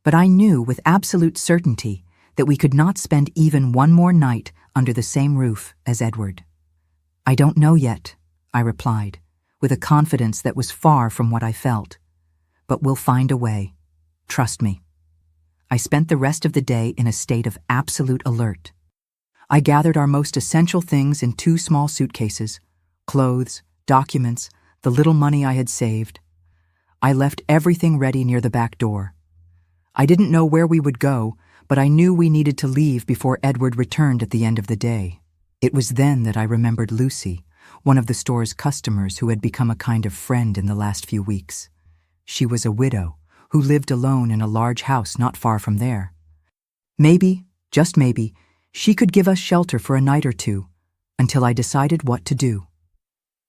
But I knew with absolute certainty that we could not spend even one more night under the same roof as Edward. "I don't know yet," I replied, with a confidence that was far from what I felt. "But we'll find a way. Trust me." I spent the rest of the day in a state of absolute alert. I gathered our most essential things in 2 small suitcases, clothes, documents, the little money I had saved. I left everything ready near the back door. I didn't know where we would go, but I knew we needed to leave before Edward returned at the end of the day. It was then that I remembered Lucy, one of the store's customers who had become a kind of friend in the last few weeks. She was a widow who lived alone in a large house not far from there. Maybe, just maybe, she could give us shelter for a night or two, until I decided what to do.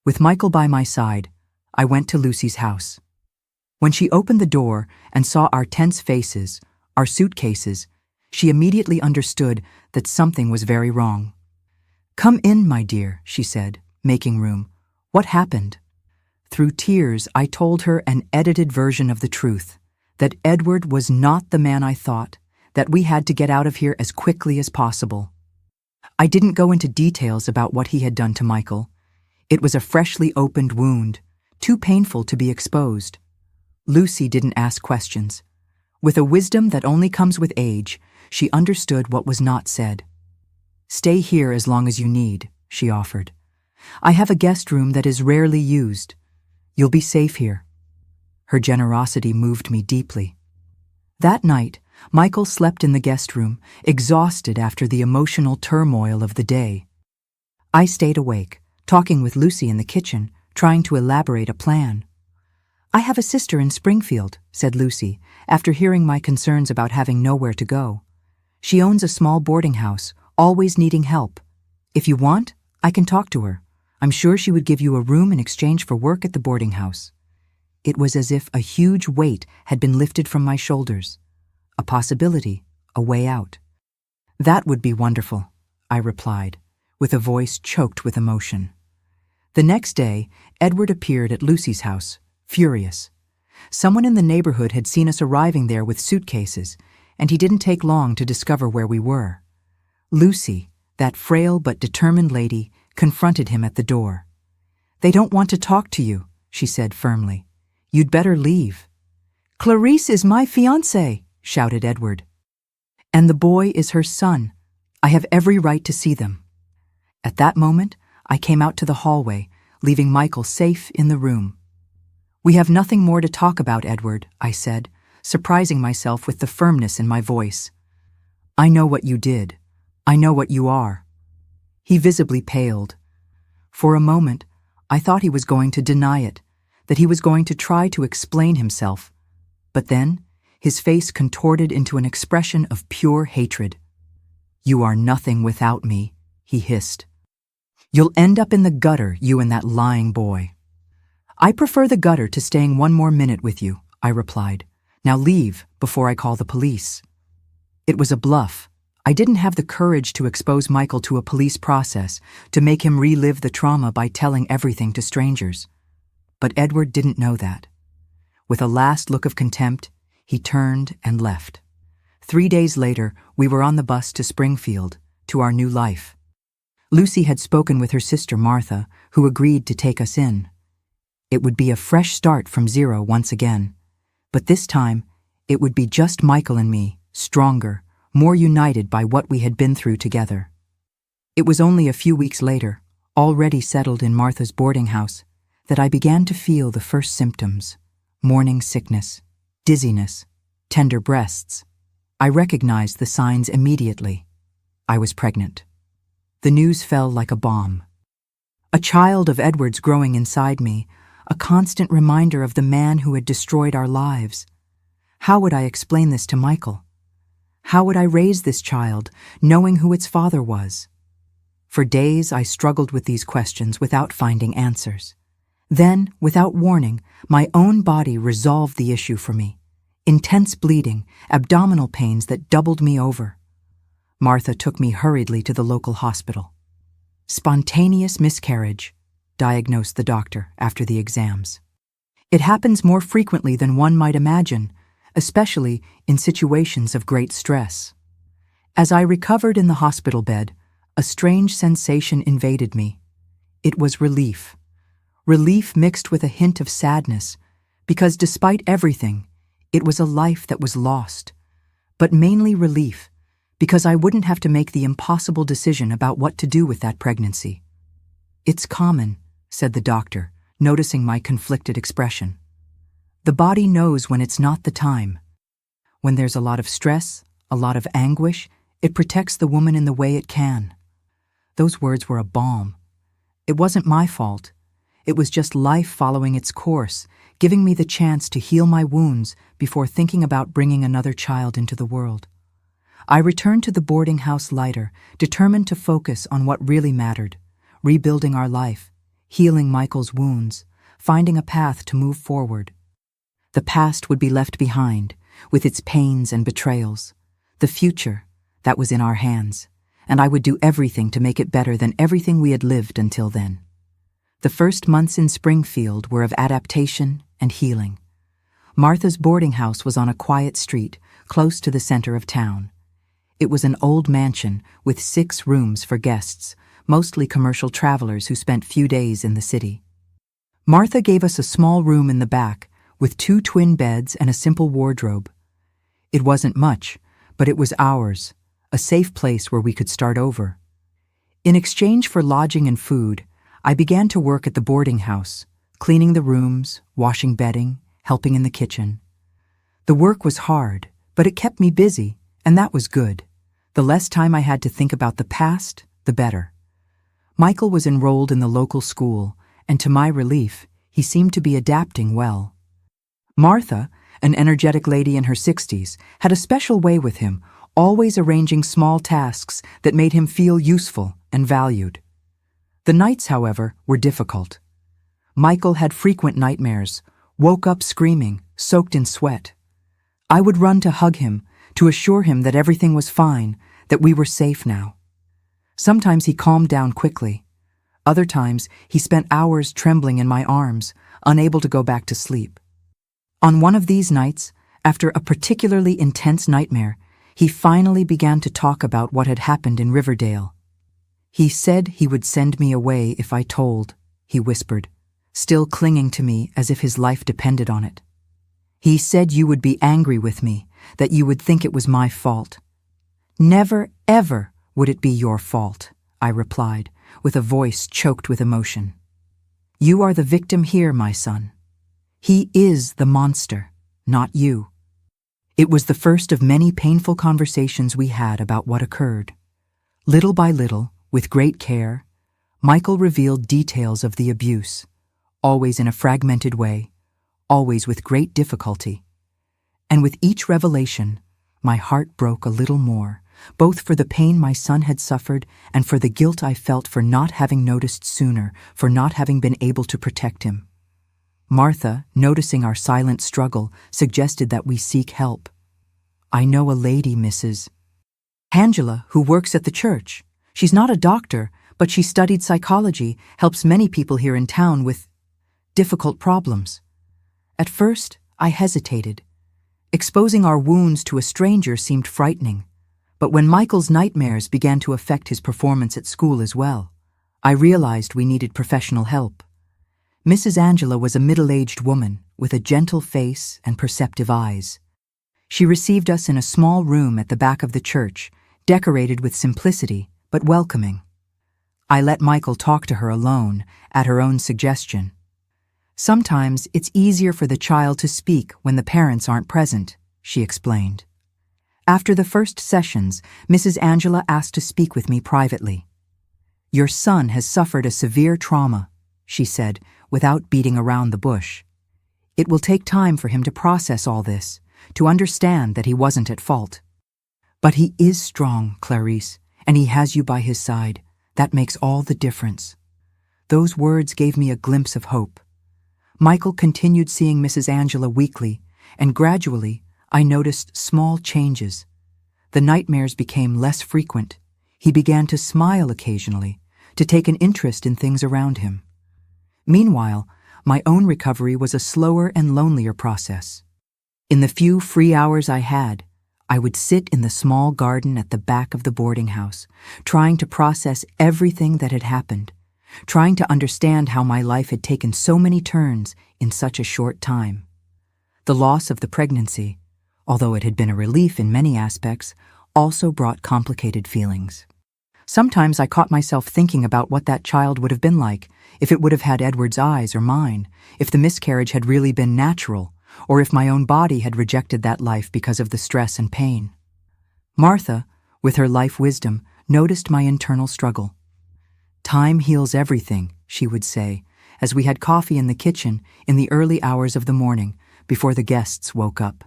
With Michael by my side, I went to Lucy's house. When she opened the door and saw our tense faces, our suitcases, she immediately understood that something was very wrong. "Come in, my dear," she said, making room. "What happened?" Through tears, I told her an edited version of the truth, that Edward was not the man I thought, that we had to get out of here as quickly as possible. I didn't go into details about what he had done to Michael. It was a freshly opened wound, too painful to be exposed. Lucy didn't ask questions. With a wisdom that only comes with age, she understood what was not said. "Stay here as long as you need," she offered. "I have a guest room that is rarely used. You'll be safe here." Her generosity moved me deeply. That night, Michael slept in the guest room, exhausted after the emotional turmoil of the day. I stayed awake, talking with Lucy in the kitchen, trying to elaborate a plan. "I have a sister in Springfield," said Lucy, after hearing my concerns about having nowhere to go. "She owns a small boarding house, always needing help. If you want, I can talk to her. I'm sure she would give you a room in exchange for work at the boarding house." It was as if a huge weight had been lifted from my shoulders. A possibility, a way out. "That would be wonderful," I replied, with a voice choked with emotion. The next day, Edward appeared at Lucy's house, furious. Someone in the neighborhood had seen us arriving there with suitcases, and he didn't take long to discover where we were. Lucy, that frail but determined lady, confronted him at the door. "They don't want to talk to you," she said firmly. "You'd better leave." "Clarice is my fiancé," shouted Edward. "And the boy is her son. I have every right to see them." At that moment, I came out to the hallway, leaving Michael safe in the room. "We have nothing more to talk about, Edward," I said, surprising myself with the firmness in my voice. "I know what you did. I know what you are." He visibly paled. For a moment, I thought he was going to deny it, that he was going to try to explain himself. But then, his face contorted into an expression of pure hatred. "You are nothing without me," he hissed. "You'll end up in the gutter, you and that lying boy." "I prefer the gutter to staying one more minute with you," I replied. "Now leave before I call the police." It was a bluff. I didn't have the courage to expose Michael to a police process, to make him relive the trauma by telling everything to strangers. But Edward didn't know that. With a last look of contempt, he turned and left. 3 days later, we were on the bus to Springfield, to our new life. Lucy had spoken with her sister Martha, who agreed to take us in. It would be a fresh start from zero once again. But this time, it would be just Michael and me, stronger, more united by what we had been through together. It was only a few weeks later, already settled in Martha's boarding house, that I began to feel the first symptoms: morning sickness, dizziness, tender breasts. I recognized the signs immediately. I was pregnant. The news fell like a bomb. A child of Edward's growing inside me, a constant reminder of the man who had destroyed our lives. How would I explain this to Michael? How would I raise this child, knowing who its father was? For days I struggled with these questions without finding answers. Then, without warning, my own body resolved the issue for me. Intense bleeding, abdominal pains that doubled me over. Martha took me hurriedly to the local hospital. "Spontaneous miscarriage," diagnosed the doctor after the exams. "It happens more frequently than one might imagine, especially in situations of great stress." As I recovered in the hospital bed, a strange sensation invaded me. It was relief. Relief mixed with a hint of sadness, because despite everything, it was a life that was lost. But mainly relief, because I wouldn't have to make the impossible decision about what to do with that pregnancy. "It's common," said the doctor, noticing my conflicted expression. "The body knows when it's not the time. When there's a lot of stress, a lot of anguish, it protects the woman in the way it can." Those words were a balm. It wasn't my fault. It was just life following its course, giving me the chance to heal my wounds before thinking about bringing another child into the world. I returned to the boarding house lighter, determined to focus on what really mattered, rebuilding our life, healing Michael's wounds, finding a path to move forward. The past would be left behind, with its pains and betrayals. The future, that was in our hands, and I would do everything to make it better than everything we had lived until then. The first months in Springfield were of adaptation and healing. Martha's boarding house was on a quiet street, close to the center of town. It was an old mansion with 6 rooms for guests, mostly commercial travelers who spent few days in the city. Martha gave us a small room in the back, with 2 twin beds and a simple wardrobe. It wasn't much, but it was ours, a safe place where we could start over. In exchange for lodging and food, I began to work at the boarding house, cleaning the rooms, washing bedding, helping in the kitchen. The work was hard, but it kept me busy, and that was good. The less time I had to think about the past, the better. Michael was enrolled in the local school, and to my relief, he seemed to be adapting well. Martha, an energetic lady in her 60s, had a special way with him, always arranging small tasks that made him feel useful and valued. The nights, however, were difficult. Michael had frequent nightmares, woke up screaming, soaked in sweat. I would run to hug him, to assure him that everything was fine, that we were safe now. Sometimes he calmed down quickly. Other times, he spent hours trembling in my arms, unable to go back to sleep. On one of these nights, after a particularly intense nightmare, he finally began to talk about what had happened in Riverdale. He said he would send me away if I told, he whispered, still clinging to me as if his life depended on it. He said you would be angry with me, that you would think it was my fault. Never, ever would it be your fault, I replied, with a voice choked with emotion. You are the victim here, my son. He is the monster, not you. It was the first of many painful conversations we had about what occurred. Little by little, with great care, Michael revealed details of the abuse, always in a fragmented way, always with great difficulty. And with each revelation, my heart broke a little more, both for the pain my son had suffered and for the guilt I felt for not having noticed sooner, for not having been able to protect him. Martha, noticing our silent struggle, suggested that we seek help. I know a lady, Mrs. Angela, who works at the church. She's not a doctor, but she studied psychology, helps many people here in town with difficult problems. At first, I hesitated. Exposing our wounds to a stranger seemed frightening, but when Michael's nightmares began to affect his performance at school as well, I realized we needed professional help. Mrs. Angela was a middle-aged woman with a gentle face and perceptive eyes. She received us in a small room at the back of the church, decorated with simplicity but welcoming. I let Michael talk to her alone, at her own suggestion. Sometimes it's easier for the child to speak when the parents aren't present, she explained. After the first sessions, Mrs. Angela asked to speak with me privately. Your son has suffered a severe trauma, she said, without beating around the bush. It will take time for him to process all this, to understand that he wasn't at fault. But he is strong, Clarice, and he has you by his side. That makes all the difference. Those words gave me a glimpse of hope. Michael continued seeing Mrs. Angela weekly, and gradually I noticed small changes. The nightmares became less frequent. He began to smile occasionally, to take an interest in things around him. Meanwhile, my own recovery was a slower and lonelier process. In the few free hours I had, I would sit in the small garden at the back of the boarding house, trying to process everything that had happened, trying to understand how my life had taken so many turns in such a short time. The loss of the pregnancy, although it had been a relief in many aspects, also brought complicated feelings. Sometimes I caught myself thinking about what that child would have been like, if it would have had Edward's eyes or mine, if the miscarriage had really been natural, or if my own body had rejected that life because of the stress and pain. Martha, with her life wisdom, noticed my internal struggle. Time heals everything, she would say, as we had coffee in the kitchen in the early hours of the morning before the guests woke up.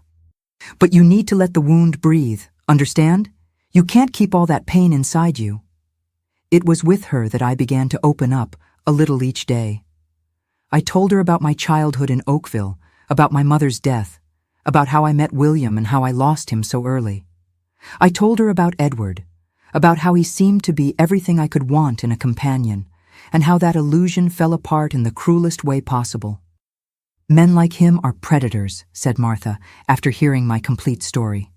"But you need to let the wound breathe, understand? You can't keep all that pain inside you." It was with her that I began to open up a little each day. I told her about my childhood in Oakville, about my mother's death, about how I met William and how I lost him so early. I told her about Edward, about how he seemed to be everything I could want in a companion, and how that illusion fell apart in the cruelest way possible. "Men like him are predators," said Martha, after hearing my complete story.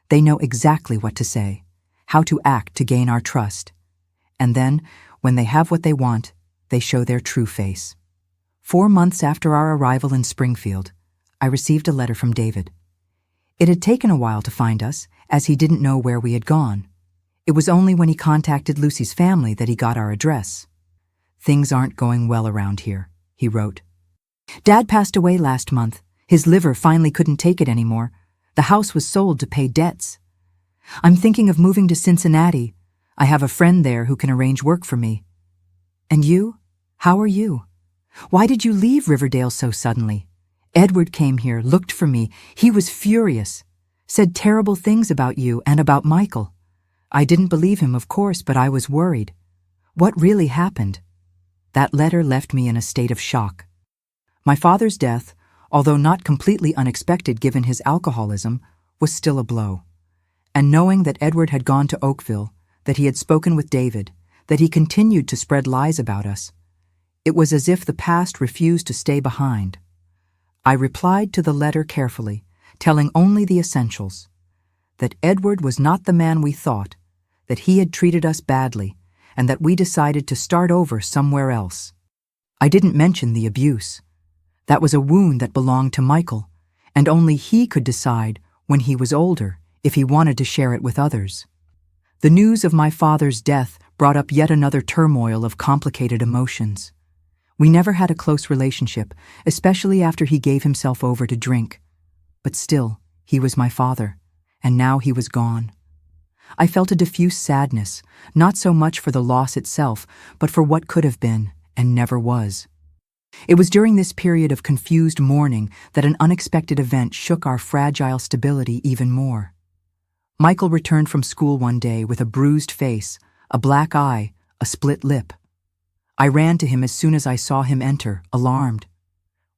"They know exactly what to say, how to act to gain our trust. And then, when they have what they want, they show their true face." 4 months after our arrival in Springfield, I received a letter from David. It had taken a while to find us, as he didn't know where we had gone. It was only when he contacted Lucy's family that he got our address. "Things aren't going well around here," he wrote. "Dad passed away last month. His liver finally couldn't take it anymore. The house was sold to pay debts. I'm thinking of moving to Cincinnati. I have a friend there who can arrange work for me. And you? How are you? Why did you leave Riverdale so suddenly? Edward came here, looked for me. He was furious, said terrible things about you and about Michael. I didn't believe him, of course, but I was worried. What really happened?" That letter left me in a state of shock. My father's death, although not completely unexpected given his alcoholism, was still a blow. And knowing that Edward had gone to Oakville, that he had spoken with David, that he continued to spread lies about us, it was as if the past refused to stay behind. I replied to the letter carefully, telling only the essentials. That Edward was not the man we thought, that he had treated us badly, and that we decided to start over somewhere else. I didn't mention the abuse. That was a wound that belonged to Michael, and only he could decide, when he was older, if he wanted to share it with others. The news of my father's death brought up yet another turmoil of complicated emotions. We never had a close relationship, especially after he gave himself over to drink. But still, he was my father, and now he was gone. I felt a diffuse sadness, not so much for the loss itself, but for what could have been and never was. It was during this period of confused mourning that an unexpected event shook our fragile stability even more. Michael returned from school one day with a bruised face, a black eye, a split lip. I ran to him as soon as I saw him enter, alarmed.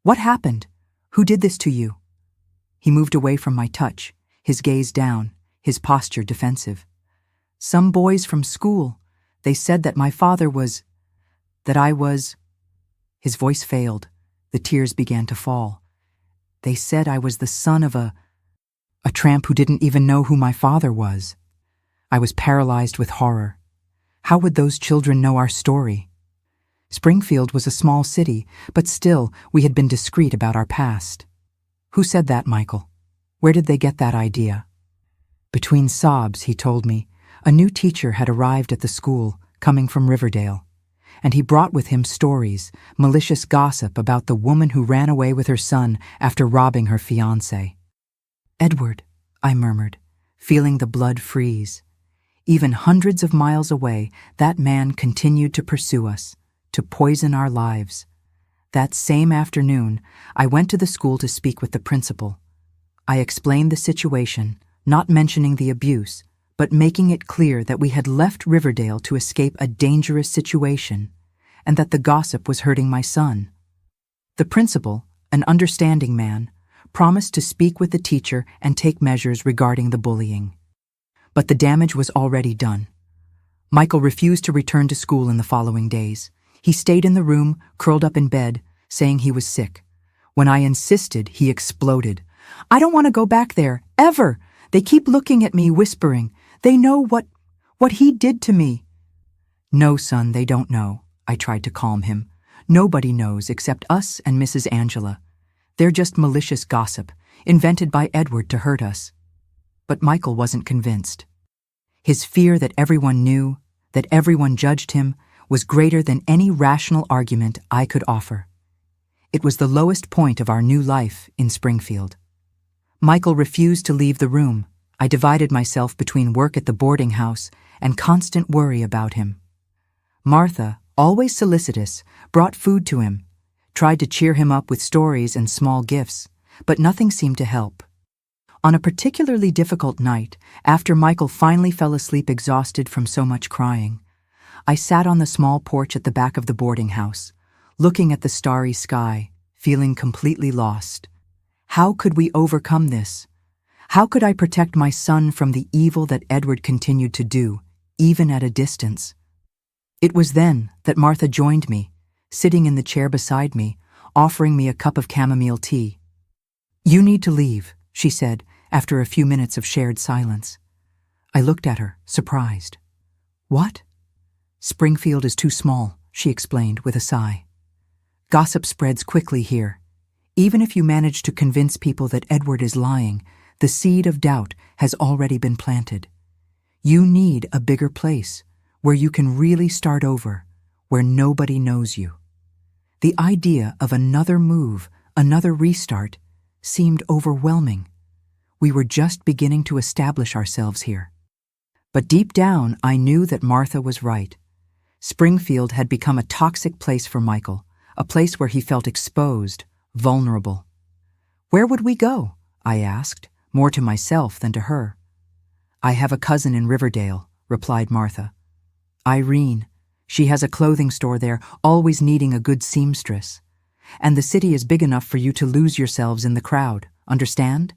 "What happened? Who did this to you?" He moved away from my touch, his gaze down, his posture defensive. "Some boys from school. They said that my father was... that I was..." His voice failed. The tears began to fall. "They said I was the son of a tramp who didn't even know who my father was." I was paralyzed with horror. How would those children know our story? Springfield was a small city, but still we had been discreet about our past. "Who said that, Michael? Where did they get that idea?" Between sobs, he told me, a new teacher had arrived at the school, coming from Riverdale, and he brought with him stories, malicious gossip about the woman who ran away with her son after robbing her fiancé. "Edward," I murmured, feeling the blood freeze. Even hundreds of miles away, that man continued to pursue us, to poison our lives. That same afternoon, I went to the school to speak with the principal. I explained the situation, not mentioning the abuse, but making it clear that we had left Riverdale to escape a dangerous situation, and that the gossip was hurting my son. The principal, an understanding man, promised to speak with the teacher and take measures regarding the bullying. But the damage was already done. Michael refused to return to school in the following days. He stayed in the room, curled up in bed, saying he was sick. When I insisted, he exploded. "I don't want to go back there, ever! They keep looking at me, whispering. They know what he did to me." "No, son, they don't know," I tried to calm him. "Nobody knows except us and Mrs. Angela. They're just malicious gossip, invented by Edward to hurt us." But Michael wasn't convinced. His fear that everyone knew, that everyone judged him, was greater than any rational argument I could offer. It was the lowest point of our new life in Springfield. Michael refused to leave the room. I divided myself between work at the boarding house and constant worry about him. Martha, always solicitous, brought food to him, tried to cheer him up with stories and small gifts, but nothing seemed to help. On a particularly difficult night, after Michael finally fell asleep exhausted from so much crying, I sat on the small porch at the back of the boarding house, looking at the starry sky, feeling completely lost. How could we overcome this? How could I protect my son from the evil that Edward continued to do, even at a distance? It was then that Martha joined me, sitting in the chair beside me, offering me a cup of chamomile tea. "You need to leave," she said, after a few minutes of shared silence. I looked at her, surprised. "What?" "Springfield is too small," she explained with a sigh. "Gossip spreads quickly here. Even if you manage to convince people that Edward is lying, the seed of doubt has already been planted. You need a bigger place, where you can really start over, where nobody knows you." The idea of another move, another restart, seemed overwhelming. We were just beginning to establish ourselves here. But deep down, I knew that Martha was right. Springfield had become a toxic place for Michael, a place where he felt exposed, vulnerable. "Where would we go?" I asked, more to myself than to her. "I have a cousin in Riverdale," replied Martha. "Irene. She has a clothing store there, always needing a good seamstress. And the city is big enough for you to lose yourselves in the crowd, understand?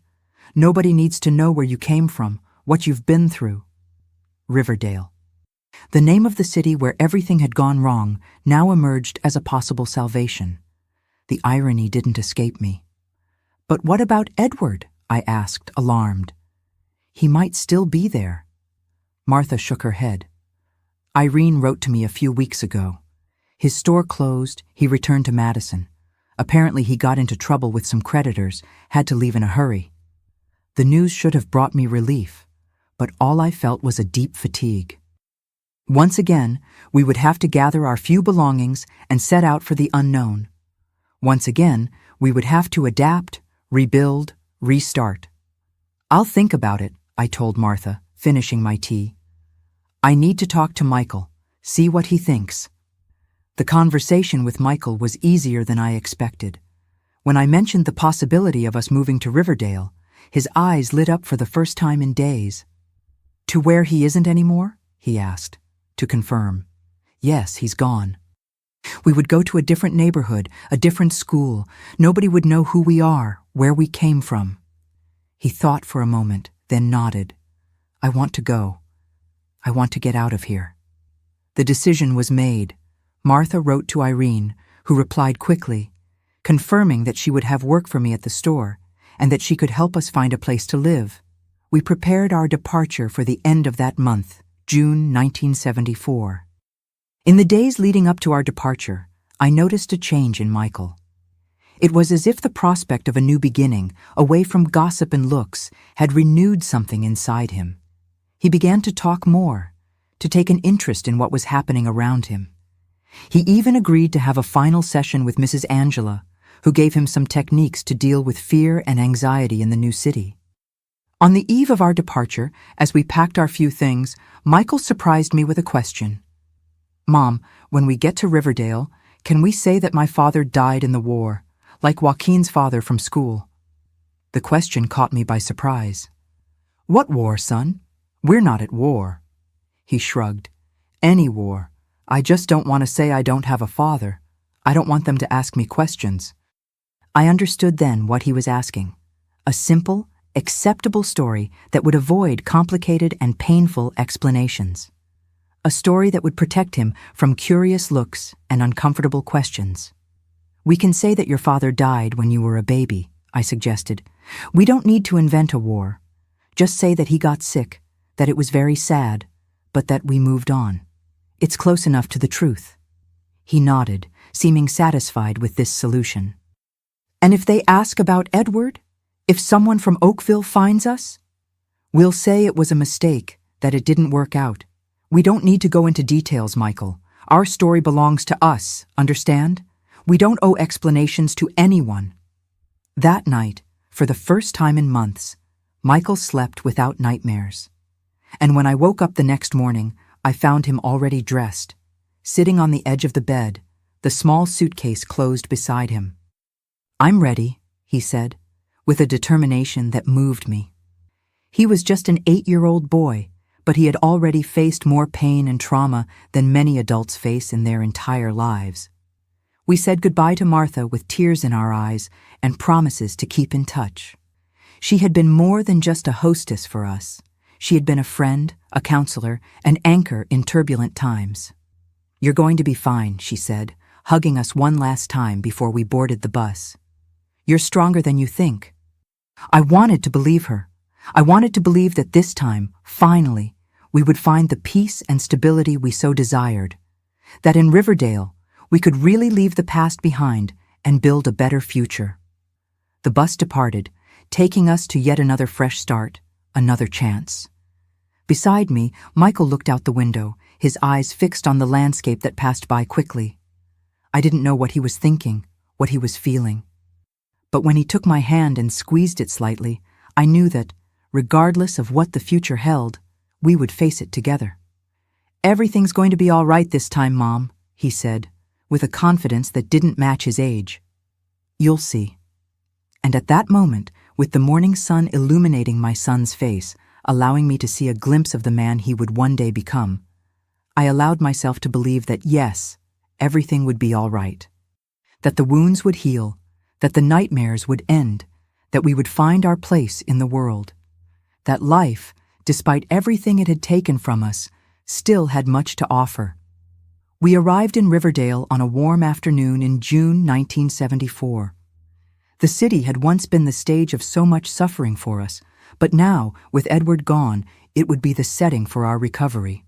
Nobody needs to know where you came from, what you've been through." Riverdale. The name of the city where everything had gone wrong now emerged as a possible salvation. The irony didn't escape me. "But what about Edward?" I asked, alarmed. "He might still be there." Martha shook her head. "Irene wrote to me a few weeks ago. His store closed, he returned to Madison. Apparently he got into trouble with some creditors, had to leave in a hurry." The news should have brought me relief, but all I felt was a deep fatigue. Once again, we would have to gather our few belongings and set out for the unknown. Once again, we would have to adapt, rebuild, restart. "I'll think about it," I told Martha, finishing my tea. "I need to talk to Michael, see what he thinks." The conversation with Michael was easier than I expected. When I mentioned the possibility of us moving to Riverdale, his eyes lit up for the first time in days. "To where he isn't anymore?" he asked. To confirm. "Yes, he's gone. We would go to a different neighborhood, a different school. Nobody would know who we are, where we came from." He thought for a moment, then nodded. "I want to go. I want to get out of here." The decision was made. Martha wrote to Irene, who replied quickly, confirming that she would have work for me at the store and that she could help us find a place to live. We prepared our departure for the end of that month, June 1974. In the days leading up to our departure, I noticed a change in Michael. It was as if the prospect of a new beginning, away from gossip and looks, had renewed something inside him. He began to talk more, to take an interest in what was happening around him. He even agreed to have a final session with Mrs. Angela, who gave him some techniques to deal with fear and anxiety in the new city. On the eve of our departure, as we packed our few things, Michael surprised me with a question. "Mom, when we get to Riverdale, can we say that my father died in the war, like Joaquin's father from school?" The question caught me by surprise. "What war, son? We're not at war." He shrugged. "Any war. I just don't want to say I don't have a father. I don't want them to ask me questions." I understood then what he was asking. A simple, acceptable story that would avoid complicated and painful explanations. A story that would protect him from curious looks and uncomfortable questions. "We can say that your father died when you were a baby," I suggested. "We don't need to invent a war. Just say that he got sick, that it was very sad, but that we moved on. It's close enough to the truth." He nodded, seeming satisfied with this solution. "And if they ask about Edward? If someone from Oakville finds us? We'll say it was a mistake, that it didn't work out. We don't need to go into details, Michael. Our story belongs to us, understand? We don't owe explanations to anyone." That night, for the first time in months, Michael slept without nightmares. And when I woke up the next morning, I found him already dressed, sitting on the edge of the bed, the small suitcase closed beside him. "I'm ready," he said, with a determination that moved me. He was just an 8-year-old boy, but he had already faced more pain and trauma than many adults face in their entire lives. We said goodbye to Martha with tears in our eyes and promises to keep in touch. She had been more than just a hostess for us. She had been a friend, a counselor, an anchor in turbulent times. "You're going to be fine," she said, hugging us one last time before we boarded the bus. "You're stronger than you think." I wanted to believe her. I wanted to believe that this time, finally, we would find the peace and stability we so desired. That in Riverdale, we could really leave the past behind and build a better future. The bus departed, taking us to yet another fresh start, another chance. Beside me, Michael looked out the window, his eyes fixed on the landscape that passed by quickly. I didn't know what he was thinking, what he was feeling. But when he took my hand and squeezed it slightly, I knew that, regardless of what the future held, we would face it together. "Everything's going to be all right this time, Mom," he said, with a confidence that didn't match his age. "You'll see." And at that moment, with the morning sun illuminating my son's face, allowing me to see a glimpse of the man he would one day become, I allowed myself to believe that yes, everything would be all right. That the wounds would heal, that the nightmares would end, that we would find our place in the world. That life, despite everything it had taken from us, still had much to offer. We arrived in Riverdale on a warm afternoon in June 1974. The city had once been the stage of so much suffering for us, but now, with Edward gone, it would be the setting for our recovery.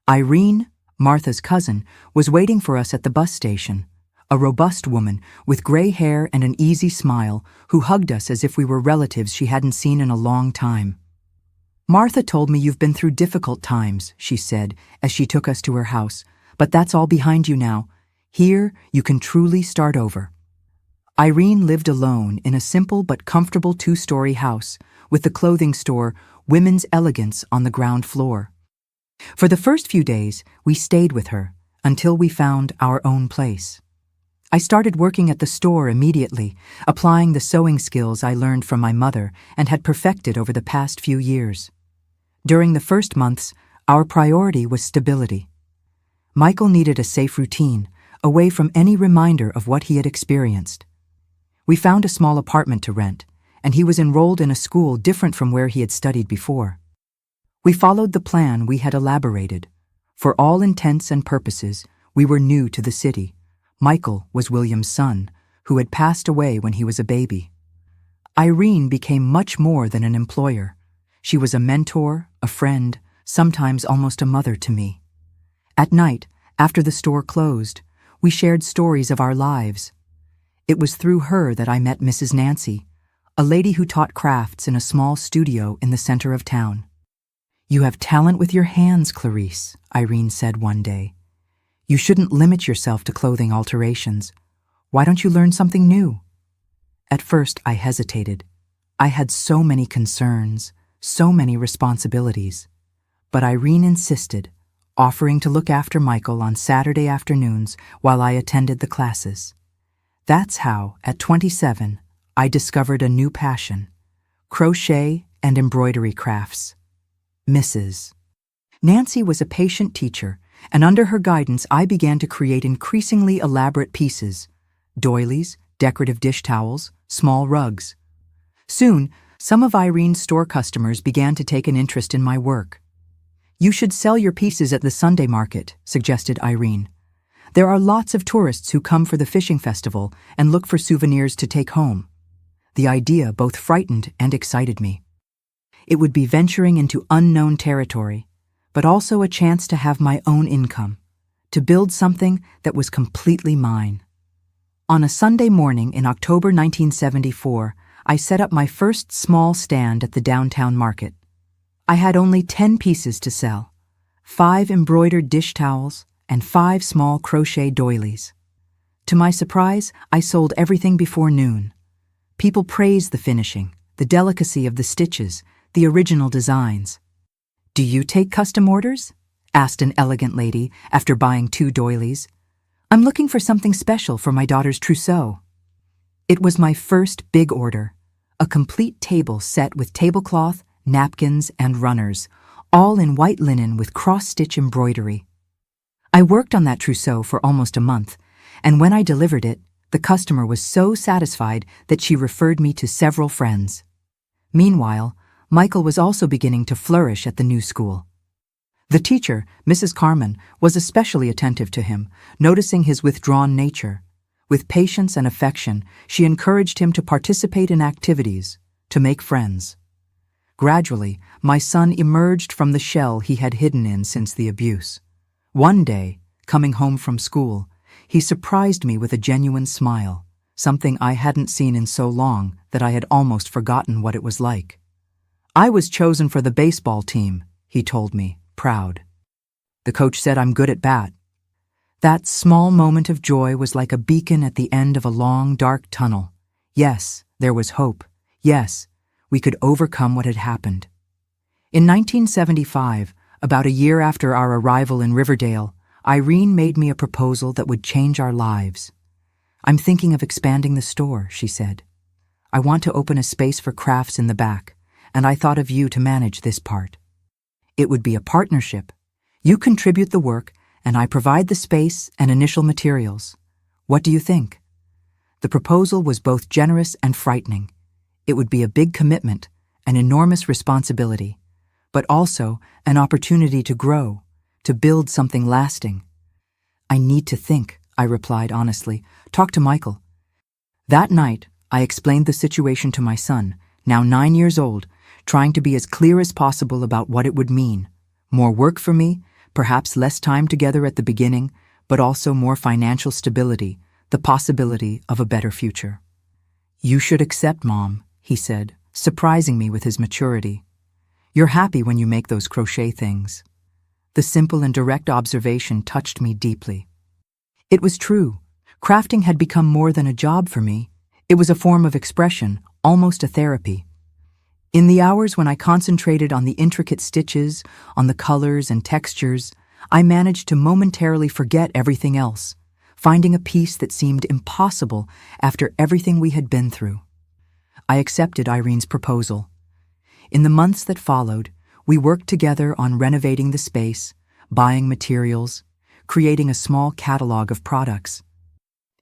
Irene, Martha's cousin, was waiting for us at the bus station, a robust woman with gray hair and an easy smile who hugged us as if we were relatives she hadn't seen in a long time. "Martha told me you've been through difficult times," she said as she took us to her house, "but that's all behind you now. Here, you can truly start over." Irene lived alone in a simple but comfortable 2-story house with the clothing store Women's Elegance on the ground floor. For the first few days, we stayed with her until we found our own place. I started working at the store immediately, applying the sewing skills I learned from my mother and had perfected over the past few years. During the first months, our priority was stability. Michael needed a safe routine, away from any reminder of what he had experienced. We found a small apartment to rent, and he was enrolled in a school different from where he had studied before. We followed the plan we had elaborated. For all intents and purposes, we were new to the city. Michael was William's son, who had passed away when he was a baby. Irene became much more than an employer. She was a mentor, a friend, sometimes almost a mother to me. At night, after the store closed, we shared stories of our lives. It was through her that I met Mrs. Nancy, a lady who taught crafts in a small studio in the center of town. "You have talent with your hands, Clarice," Irene said one day. "You shouldn't limit yourself to clothing alterations. Why don't you learn something new?" At first, I hesitated. I had so many concerns, so many responsibilities. But Irene insisted, offering to look after Michael on Saturday afternoons while I attended the classes. That's how, at 27, I discovered a new passion: crochet and embroidery crafts. Mrs. Nancy was a patient teacher, and under her guidance I began to create increasingly elaborate pieces: doilies, decorative dish towels, small rugs. Soon, some of Irene's store customers began to take an interest in my work. "You should sell your pieces at the Sunday market," suggested Irene. "There are lots of tourists who come for the fishing festival and look for souvenirs to take home." The idea both frightened and excited me. It would be venturing into unknown territory, but also a chance to have my own income, to build something that was completely mine. On a Sunday morning in October 1974, I set up my first small stand at the downtown market. I had only 10 pieces to sell: 5 embroidered dish towels and 5 small crochet doilies. To my surprise, I sold everything before noon. People praised the finishing, the delicacy of the stitches, the original designs. "Do you take custom orders?" asked an elegant lady after buying 2 doilies. I'm looking for something special for my daughter's trousseau. It was my first big order, a complete table set with tablecloth, napkins, and runners, all in white linen with cross-stitch embroidery. I worked on that trousseau for almost a month, and when I delivered it, the customer was so satisfied that she referred me to several friends. Meanwhile, Michael was also beginning to flourish at the new school. The teacher, Mrs. Carman, was especially attentive to him, noticing his withdrawn nature. With patience and affection, she encouraged him to participate in activities, to make friends. Gradually, my son emerged from the shell he had hidden in since the abuse. One day, coming home from school, he surprised me with a genuine smile, something I hadn't seen in so long that I had almost forgotten what it was like. "I was chosen for the baseball team," he told me, proud. "The coach said I'm good at bat." That small moment of joy was like a beacon at the end of a long, dark tunnel. Yes, there was hope. Yes, we could overcome what had happened. In 1975, about a year after our arrival in Riverdale, Irene made me a proposal that would change our lives. "I'm thinking of expanding the store," she said. "I want to open a space for crafts in the back, and I thought of you to manage this part. It would be a partnership. You contribute the work, and I provide the space and initial materials. What do you think?" The proposal was both generous and frightening. It would be a big commitment, an enormous responsibility, but also an opportunity to grow, to build something lasting. "I need to think," I replied honestly. "Talk to Michael." That night, I explained the situation to my son, now 9 years old, trying to be as clear as possible about what it would mean. More work for me, perhaps less time together at the beginning, but also more financial stability, the possibility of a better future. "You should accept, Mom," he said, surprising me with his maturity. "You're happy when you make those crochet things." The simple and direct observation touched me deeply. It was true. Crafting had become more than a job for me. It was a form of expression, almost a therapy. In the hours when I concentrated on the intricate stitches, on the colors and textures, I managed to momentarily forget everything else, finding a peace that seemed impossible after everything we had been through. I accepted Irene's proposal. In the months that followed, we worked together on renovating the space, buying materials, creating a small catalog of products.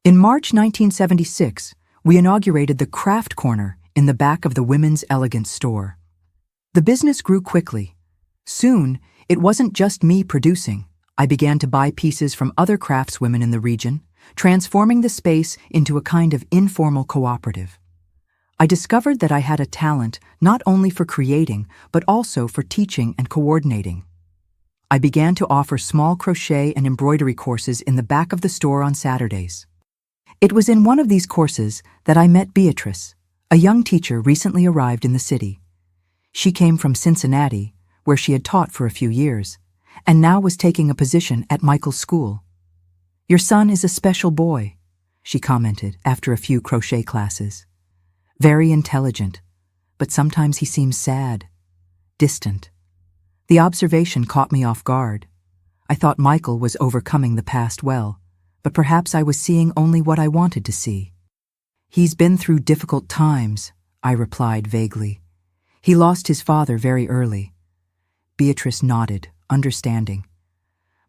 In March 1976, we inaugurated the Craft Corner in the back of the Women's Elegance store. The business grew quickly. Soon, it wasn't just me producing. I began to buy pieces from other craftswomen in the region, transforming the space into a kind of informal cooperative. I discovered that I had a talent not only for creating, but also for teaching and coordinating. I began to offer small crochet and embroidery courses in the back of the store on Saturdays. It was in one of these courses that I met Beatrice, a young teacher recently arrived in the city. She came from Cincinnati, where she had taught for a few years, and now was taking a position at Michael's school. "Your son is a special boy," she commented after a few crochet classes. "Very intelligent, but sometimes he seems sad, distant." The observation caught me off guard. I thought Michael was overcoming the past well, but perhaps I was seeing only what I wanted to see. "He's been through difficult times," I replied vaguely. "He lost his father very early." Beatrice nodded, understanding.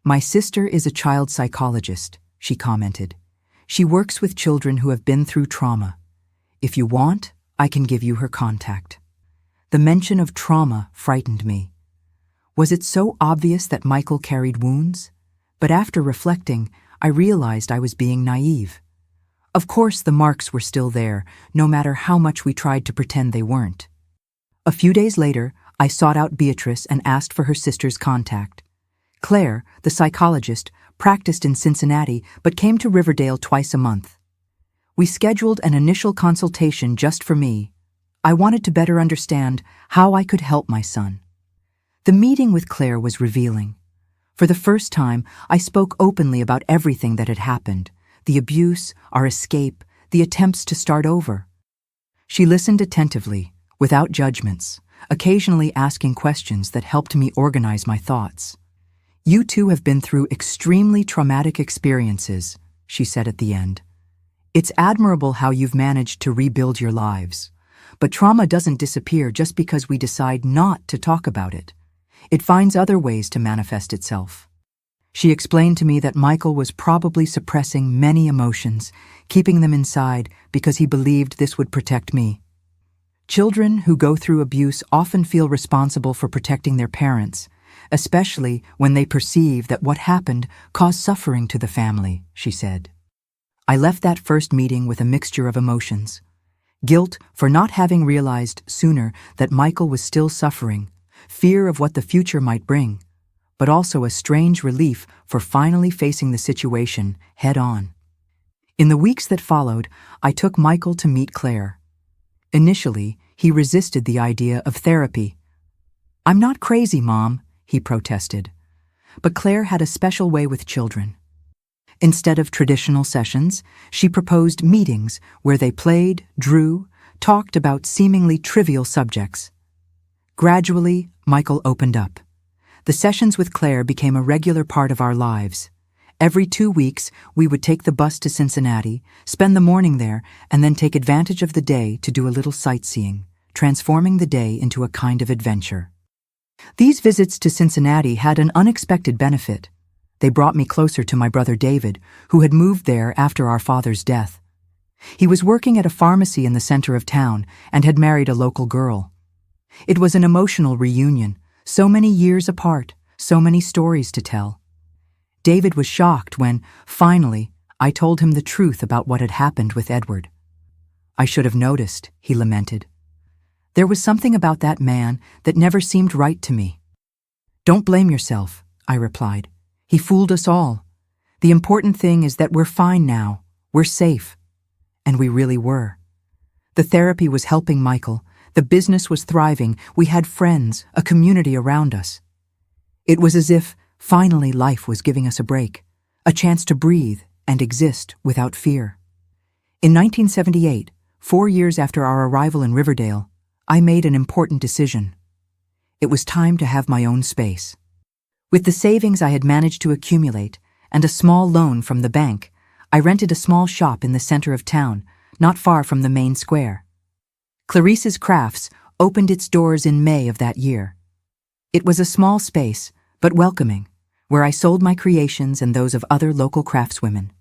"My sister is a child psychologist," she commented. "She works with children who have been through trauma. If you want, I can give you her contact." The mention of trauma frightened me. Was it so obvious that Michael carried wounds? But after reflecting, I realized I was being naive. Of course, the marks were still there, no matter how much we tried to pretend they weren't. A few days later, I sought out Beatrice and asked for her sister's contact. Claire, the psychologist, practiced in Cincinnati but came to Riverdale twice a month. We scheduled an initial consultation just for me. I wanted to better understand how I could help my son. The meeting with Claire was revealing. For the first time, I spoke openly about everything that had happened, the abuse, our escape, the attempts to start over. She listened attentively, without judgments, occasionally asking questions that helped me organize my thoughts. "You two have been through extremely traumatic experiences," she said at the end. "It's admirable how you've managed to rebuild your lives. But trauma doesn't disappear just because we decide not to talk about it. It finds other ways to manifest itself." She explained to me that Michael was probably suppressing many emotions, keeping them inside because he believed this would protect me. Children who go through abuse often feel responsible for protecting their parents, especially when they perceive that what happened caused suffering to the family, she said. I left that first meeting with a mixture of emotions. Guilt for not having realized sooner that Michael was still suffering, fear of what the future might bring, but also a strange relief for finally facing the situation head on. In the weeks that followed, I took Michael to meet Claire. Initially, he resisted the idea of therapy. "I'm not crazy, Mom," he protested. But Claire had a special way with children. Instead of traditional sessions, she proposed meetings where they played, drew, talked about seemingly trivial subjects. Gradually, Michael opened up. The sessions with Claire became a regular part of our lives. Every 2 weeks, we would take the bus to Cincinnati, spend the morning there, and then take advantage of the day to do a little sightseeing, transforming the day into a kind of adventure. These visits to Cincinnati had an unexpected benefit. They brought me closer to my brother David, who had moved there after our father's death. He was working at a pharmacy in the center of town and had married a local girl. It was an emotional reunion, so many years apart, so many stories to tell. David was shocked when, finally, I told him the truth about what had happened with Edward. "I should have noticed," he lamented. "There was something about that man that never seemed right to me." "Don't blame yourself," I replied. "He fooled us all. The important thing is that we're fine now, we're safe." And we really were. The therapy was helping Michael, the business was thriving, we had friends, a community around us. It was as if, finally, life was giving us a break, a chance to breathe and exist without fear. In 1978, 4 years after our arrival in Riverdale, I made an important decision. It was time to have my own space. With the savings I had managed to accumulate and a small loan from the bank, I rented a small shop in the center of town, not far from the main square. Clarice's Crafts opened its doors in May of that year. It was a small space, but welcoming, where I sold my creations and those of other local craftswomen.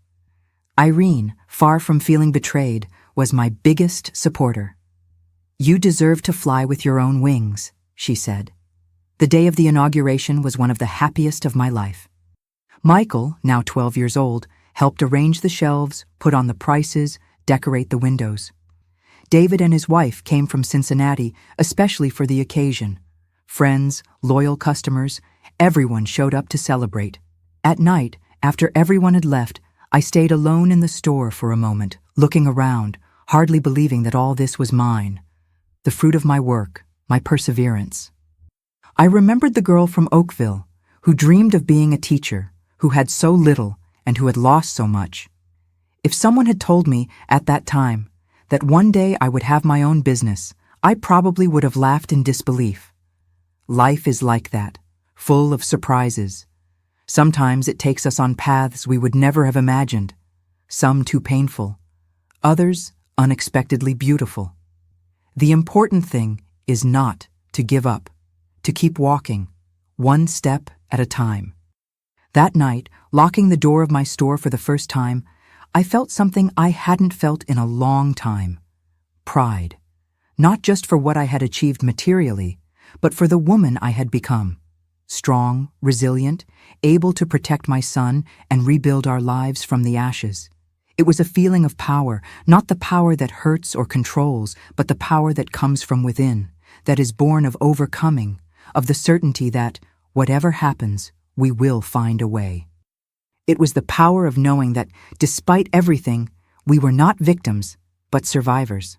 Irene, far from feeling betrayed, was my biggest supporter. "You deserve to fly with your own wings," she said. The day of the inauguration was one of the happiest of my life. Michael, now 12 years old, helped arrange the shelves, put on the prices, decorate the windows. David and his wife came from Cincinnati, especially for the occasion. Friends, loyal customers, everyone showed up to celebrate. At night, after everyone had left, I stayed alone in the store for a moment, looking around, hardly believing that all this was mine. The fruit of my work, my perseverance. I remembered the girl from Oakville, who dreamed of being a teacher, who had so little and who had lost so much. If someone had told me at that time that one day I would have my own business, I probably would have laughed in disbelief. Life is like that, full of surprises. Sometimes it takes us on paths we would never have imagined, some too painful, others unexpectedly beautiful. The important thing is not to give up, to keep walking, one step at a time. That night, locking the door of my store for the first time, I felt something I hadn't felt in a long time. Pride. Not just for what I had achieved materially, but for the woman I had become. Strong, resilient, able to protect my son and rebuild our lives from the ashes. It was a feeling of power, not the power that hurts or controls, but the power that comes from within, that is born of overcoming, of the certainty that, whatever happens, we will find a way. It was the power of knowing that, despite everything, we were not victims, but survivors.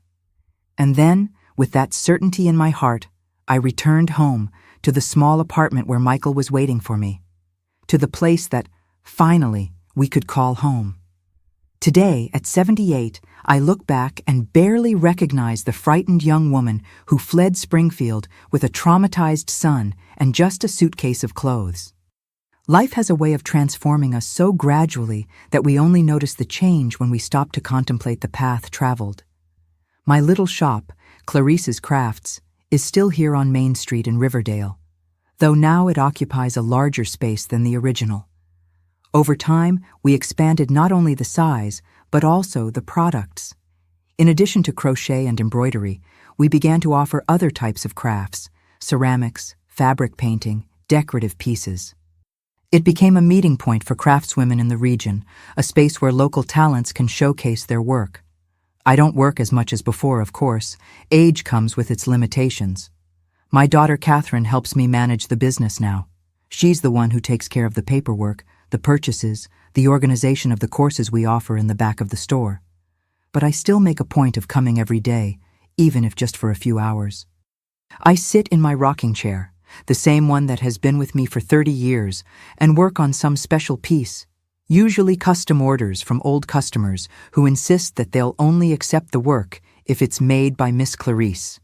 And then, with that certainty in my heart, I returned home to the small apartment where Michael was waiting for me, to the place that, finally, we could call home. Today, at 78, I look back and barely recognize the frightened young woman who fled Springfield with a traumatized son and just a suitcase of clothes. Life has a way of transforming us so gradually that we only notice the change when we stop to contemplate the path traveled. My little shop, Clarice's Crafts, is still here on Main Street in Riverdale, though now it occupies a larger space than the original. Over time, we expanded not only the size, but also the products. In addition to crochet and embroidery, we began to offer other types of crafts: ceramics, fabric painting, decorative pieces. It became a meeting point for craftswomen in the region, a space where local talents can showcase their work. I don't work as much as before, of course. Age comes with its limitations. My daughter Catherine helps me manage the business now. She's the one who takes care of the paperwork, the purchases, the organization of the courses we offer in the back of the store. But I still make a point of coming every day, even if just for a few hours. I sit in my rocking chair, the same one that has been with me for 30 years, and work on some special piece, usually custom orders from old customers who insist that they'll only accept the work if it's made by Miss Clarice.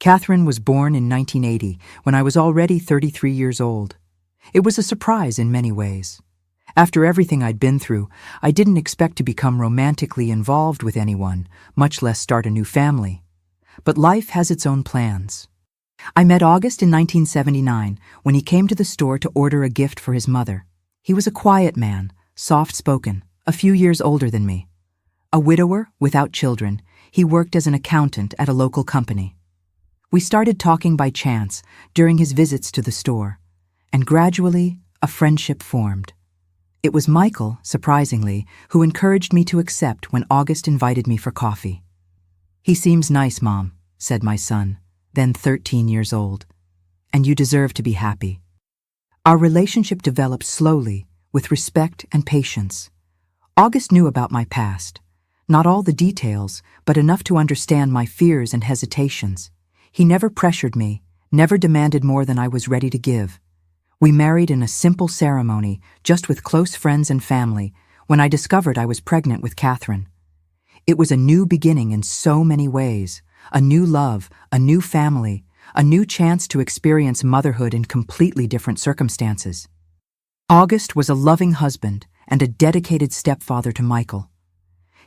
Catherine was born in 1980, when I was already 33 years old. It was a surprise in many ways. After everything I'd been through, I didn't expect to become romantically involved with anyone, much less start a new family. But life has its own plans. I met August in 1979 when he came to the store to order a gift for his mother. He was a quiet man, soft-spoken, a few years older than me. A widower without children, he worked as an accountant at a local company. We started talking by chance during his visits to the store, and gradually a friendship formed. It was Michael, surprisingly, who encouraged me to accept when August invited me for coffee. "He seems nice, Mom," said my son, then 13 years old, "and you deserve to be happy." Our relationship developed slowly, with respect and patience. August knew about my past. Not all the details, but enough to understand my fears and hesitations. He never pressured me, never demanded more than I was ready to give. We married in a simple ceremony, just with close friends and family, when I discovered I was pregnant with Catherine. It was a new beginning in so many ways. A new love, a new family, a new chance to experience motherhood in completely different circumstances. August was a loving husband and a dedicated stepfather to Michael.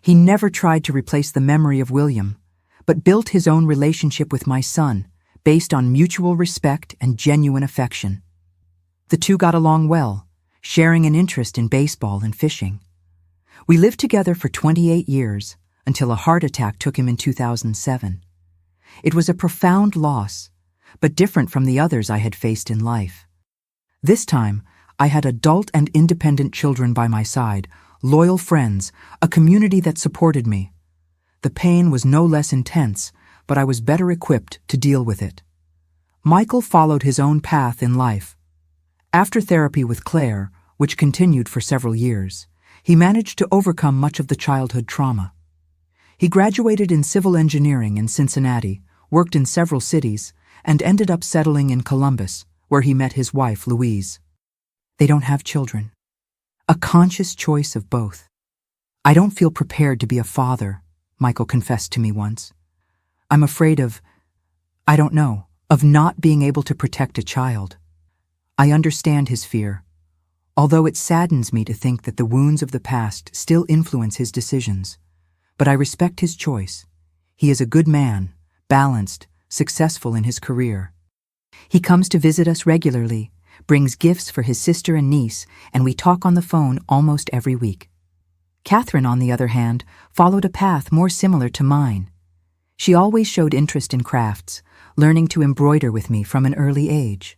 He never tried to replace the memory of William, but built his own relationship with my son, based on mutual respect and genuine affection. The two got along well, sharing an interest in baseball and fishing. We lived together for 28 years, until a heart attack took him in 2007. It was a profound loss, but different from the others I had faced in life. This time, I had adult and independent children by my side, loyal friends, a community that supported me. The pain was no less intense, but I was better equipped to deal with it. Michael followed his own path in life. After therapy with Claire, which continued for several years, he managed to overcome much of the childhood trauma. He graduated in civil engineering in Cincinnati, worked in several cities, and ended up settling in Columbus, where he met his wife, Louise. They don't have children. A conscious choice of both. "I don't feel prepared to be a father," Michael confessed to me once. "I'm afraid of not being able to protect a child." I understand his fear, although it saddens me to think that the wounds of the past still influence his decisions. But I respect his choice. He is a good man, balanced, successful in his career. He comes to visit us regularly, brings gifts for his sister and niece, and we talk on the phone almost every week. Catherine, on the other hand, followed a path more similar to mine. She always showed interest in crafts, learning to embroider with me from an early age.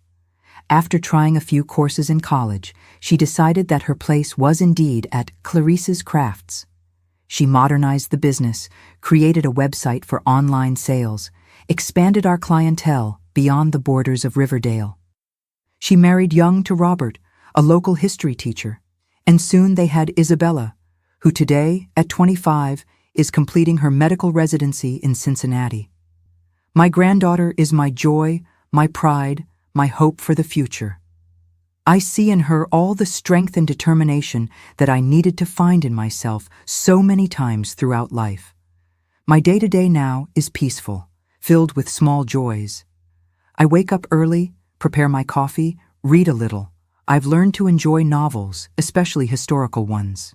After trying a few courses in college, she decided that her place was indeed at Clarice's Crafts. She modernized the business, created a website for online sales, expanded our clientele beyond the borders of Riverdale. She married young to Robert, a local history teacher, and soon they had Isabella, who today, at 25, is completing her medical residency in Cincinnati. My granddaughter is my joy, my pride, my hope for the future. I see in her all the strength and determination that I needed to find in myself so many times throughout life. My day-to-day now is peaceful, filled with small joys. I wake up early, prepare my coffee, read a little. I've learned to enjoy novels, especially historical ones.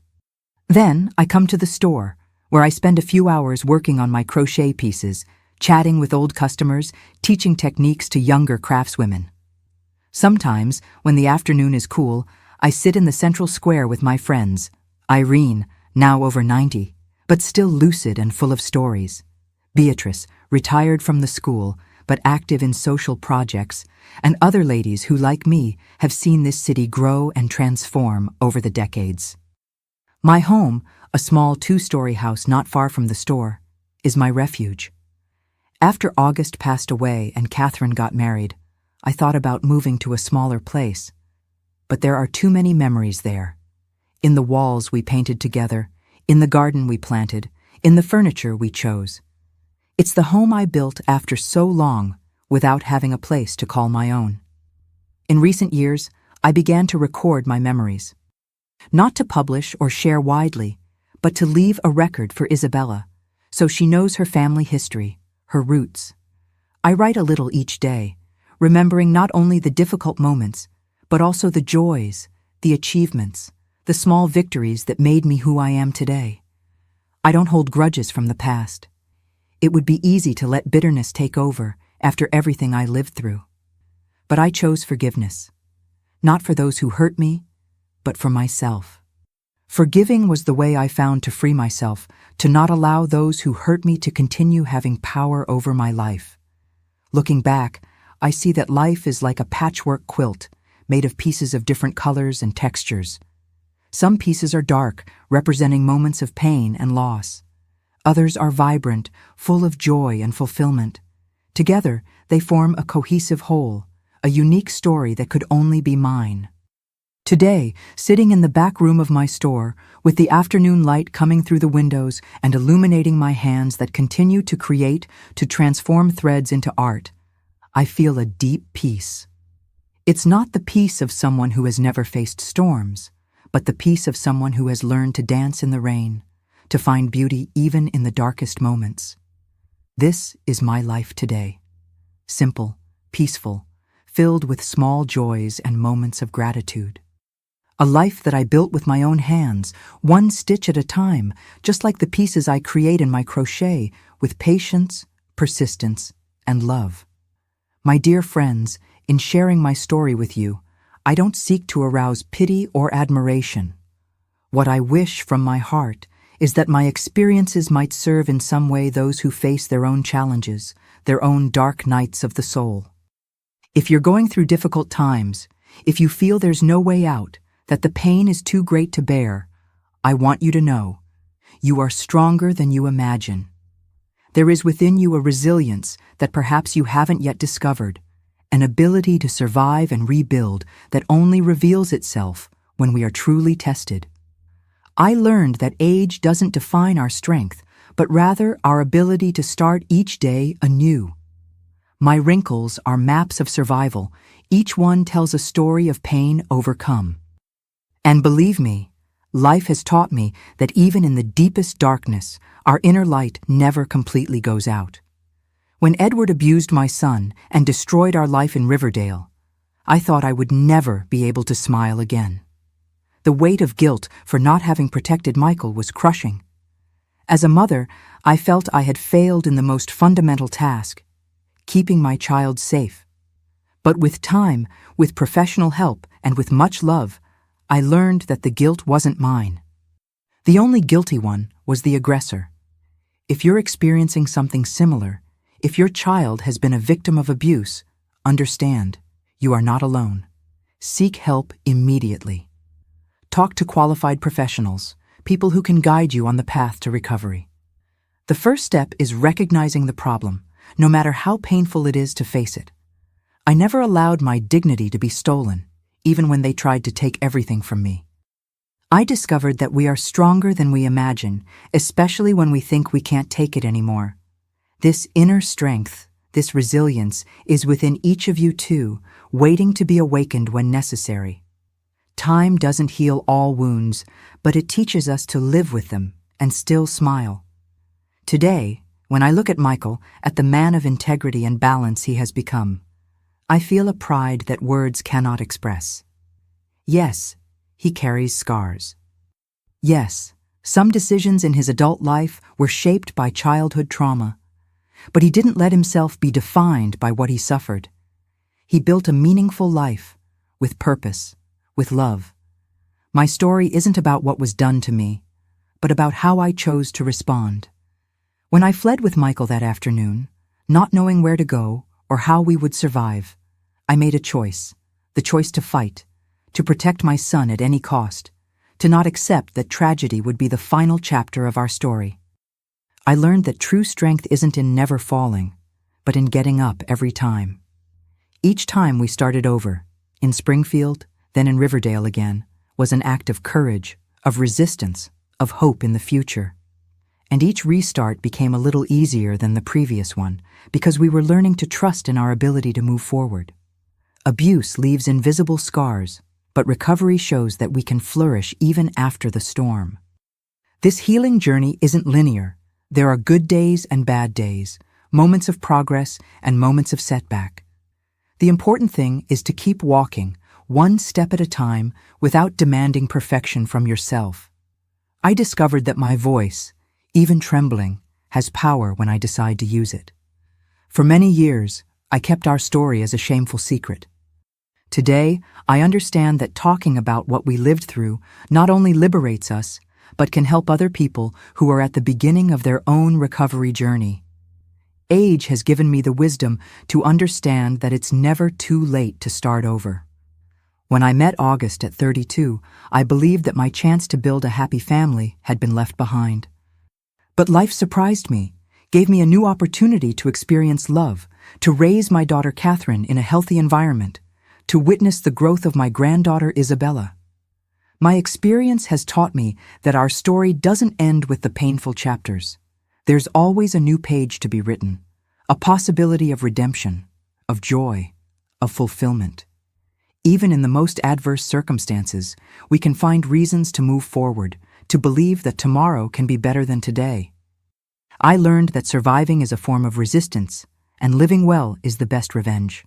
Then I come to the store, where I spend a few hours working on my crochet pieces, chatting with old customers, teaching techniques to younger craftswomen. Sometimes, when the afternoon is cool, I sit in the central square with my friends, Irene, now over 90, but still lucid and full of stories; Beatrice, retired from the school, but active in social projects; and other ladies who, like me, have seen this city grow and transform over the decades. My home, a small 2-story house not far from the store, is my refuge. After August passed away and Catherine got married, I thought about moving to a smaller place. But there are too many memories there. In the walls we painted together, in the garden we planted, in the furniture we chose. It's the home I built after so long without having a place to call my own. In recent years, I began to record my memories. Not to publish or share widely, but to leave a record for Isabella, so she knows her family history, her roots. I write a little each day, remembering not only the difficult moments, but also the joys, the achievements, the small victories that made me who I am today. I don't hold grudges from the past. It would be easy to let bitterness take over after everything I lived through. But I chose forgiveness, not for those who hurt me, but for myself. Forgiving was the way I found to free myself, to not allow those who hurt me to continue having power over my life. Looking back, I see that life is like a patchwork quilt, made of pieces of different colors and textures. Some pieces are dark, representing moments of pain and loss. Others are vibrant, full of joy and fulfillment. Together, they form a cohesive whole, a unique story that could only be mine. Today, sitting in the back room of my store, with the afternoon light coming through the windows and illuminating my hands that continue to create, to transform threads into art, I feel a deep peace. It's not the peace of someone who has never faced storms, but the peace of someone who has learned to dance in the rain, to find beauty even in the darkest moments. This is my life today. Simple, peaceful, filled with small joys and moments of gratitude. A life that I built with my own hands, one stitch at a time, just like the pieces I create in my crochet, with patience, persistence, and love. My dear friends, in sharing my story with you, I don't seek to arouse pity or admiration. What I wish from my heart is that my experiences might serve in some way those who face their own challenges, their own dark nights of the soul. If you're going through difficult times, if you feel there's no way out, that the pain is too great to bear, I want you to know, you are stronger than you imagine. There is within you a resilience that perhaps you haven't yet discovered, an ability to survive and rebuild that only reveals itself when we are truly tested. I learned that age doesn't define our strength, but rather our ability to start each day anew. My wrinkles are maps of survival. Each one tells a story of pain overcome. And believe me, life has taught me that even in the deepest darkness, our inner light never completely goes out. When Edward abused my son and destroyed our life in Riverdale, I thought I would never be able to smile again. The weight of guilt for not having protected Michael was crushing. As a mother, I felt I had failed in the most fundamental task, keeping my child safe. But with time, with professional help, and with much love, I learned that the guilt wasn't mine. The only guilty one was the aggressor. If you're experiencing something similar, if your child has been a victim of abuse, understand, you are not alone. Seek help immediately. Talk to qualified professionals, people who can guide you on the path to recovery. The first step is recognizing the problem, no matter how painful it is to face it. I never allowed my dignity to be stolen, even when they tried to take everything from me. I discovered that we are stronger than we imagine, especially when we think we can't take it anymore. This inner strength, this resilience, is within each of you too, waiting to be awakened when necessary. Time doesn't heal all wounds, but it teaches us to live with them and still smile. Today, when I look at Michael, at the man of integrity and balance he has become, I feel a pride that words cannot express. Yes, he carries scars. Yes, some decisions in his adult life were shaped by childhood trauma. But he didn't let himself be defined by what he suffered. He built a meaningful life, with purpose, with love. My story isn't about what was done to me, but about how I chose to respond. When I fled with Michael that afternoon, not knowing where to go or how we would survive, I made a choice, the choice to fight, to protect my son at any cost, to not accept that tragedy would be the final chapter of our story. I learned that true strength isn't in never falling, but in getting up every time. Each time we started over, in Springfield, then in Riverdale again, was an act of courage, of resistance, of hope in the future. And each restart became a little easier than the previous one, because we were learning to trust in our ability to move forward. Abuse leaves invisible scars, but recovery shows that we can flourish even after the storm. This healing journey isn't linear. There are good days and bad days, moments of progress and moments of setback. The important thing is to keep walking, one step at a time, without demanding perfection from yourself. I discovered that my voice, even trembling, has power when I decide to use it. For many years, I kept our story as a shameful secret. Today, I understand that talking about what we lived through not only liberates us, but can help other people who are at the beginning of their own recovery journey. Age has given me the wisdom to understand that it's never too late to start over. When I met August at 32, I believed that my chance to build a happy family had been left behind. But life surprised me, gave me a new opportunity to experience love, to raise my daughter Catherine in a healthy environment, to witness the growth of my granddaughter Isabella. My experience has taught me that our story doesn't end with the painful chapters. There's always a new page to be written, a possibility of redemption, of joy, of fulfillment. Even in the most adverse circumstances, we can find reasons to move forward, to believe that tomorrow can be better than today. I learned that surviving is a form of resistance, and living well is the best revenge.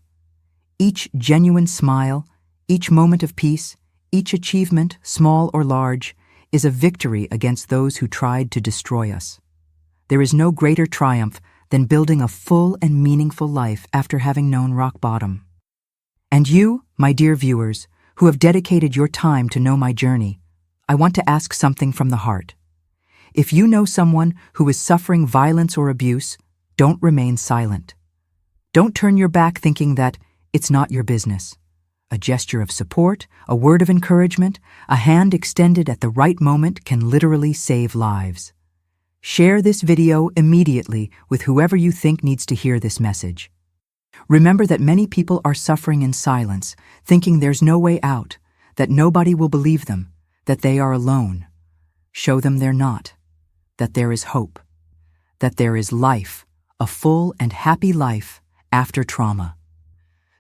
Each genuine smile, each moment of peace, each achievement, small or large, is a victory against those who tried to destroy us. There is no greater triumph than building a full and meaningful life after having known rock bottom. And you, my dear viewers, who have dedicated your time to know my journey, I want to ask something from the heart. If you know someone who is suffering violence or abuse, don't remain silent. Don't turn your back thinking that it's not your business. A gesture of support, a word of encouragement, a hand extended at the right moment can literally save lives. Share this video immediately with whoever you think needs to hear this message. Remember that many people are suffering in silence, thinking there's no way out, that nobody will believe them, that they are alone. Show them they're not, that there is hope, that there is life, a full and happy life after trauma.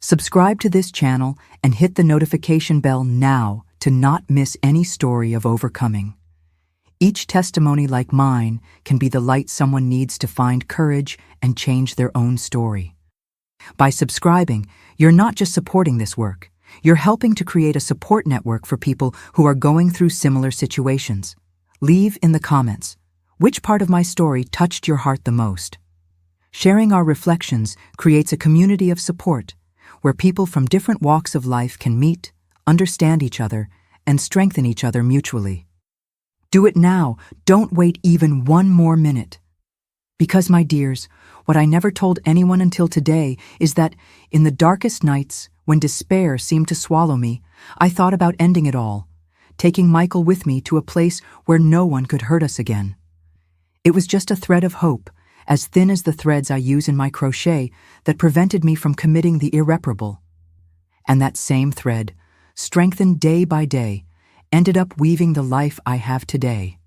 Subscribe to this channel and hit the notification bell now to not miss any story of overcoming. Each testimony like mine can be the light someone needs to find courage and change their own story. By subscribing, you're not just supporting this work, you're helping to create a support network for people who are going through similar situations. Leave in the comments, which part of my story touched your heart the most? Sharing our reflections creates a community of support, where people from different walks of life can meet, understand each other, and strengthen each other mutually. Do it now. Don't wait even one more minute. Because, my dears, what I never told anyone until today is that in the darkest nights, when despair seemed to swallow me, I thought about ending it all, taking Michael with me to a place where no one could hurt us again. It was just a thread of hope, as thin as the threads I use in my crochet, that prevented me from committing the irreparable. And that same thread, strengthened day by day, ended up weaving the life I have today.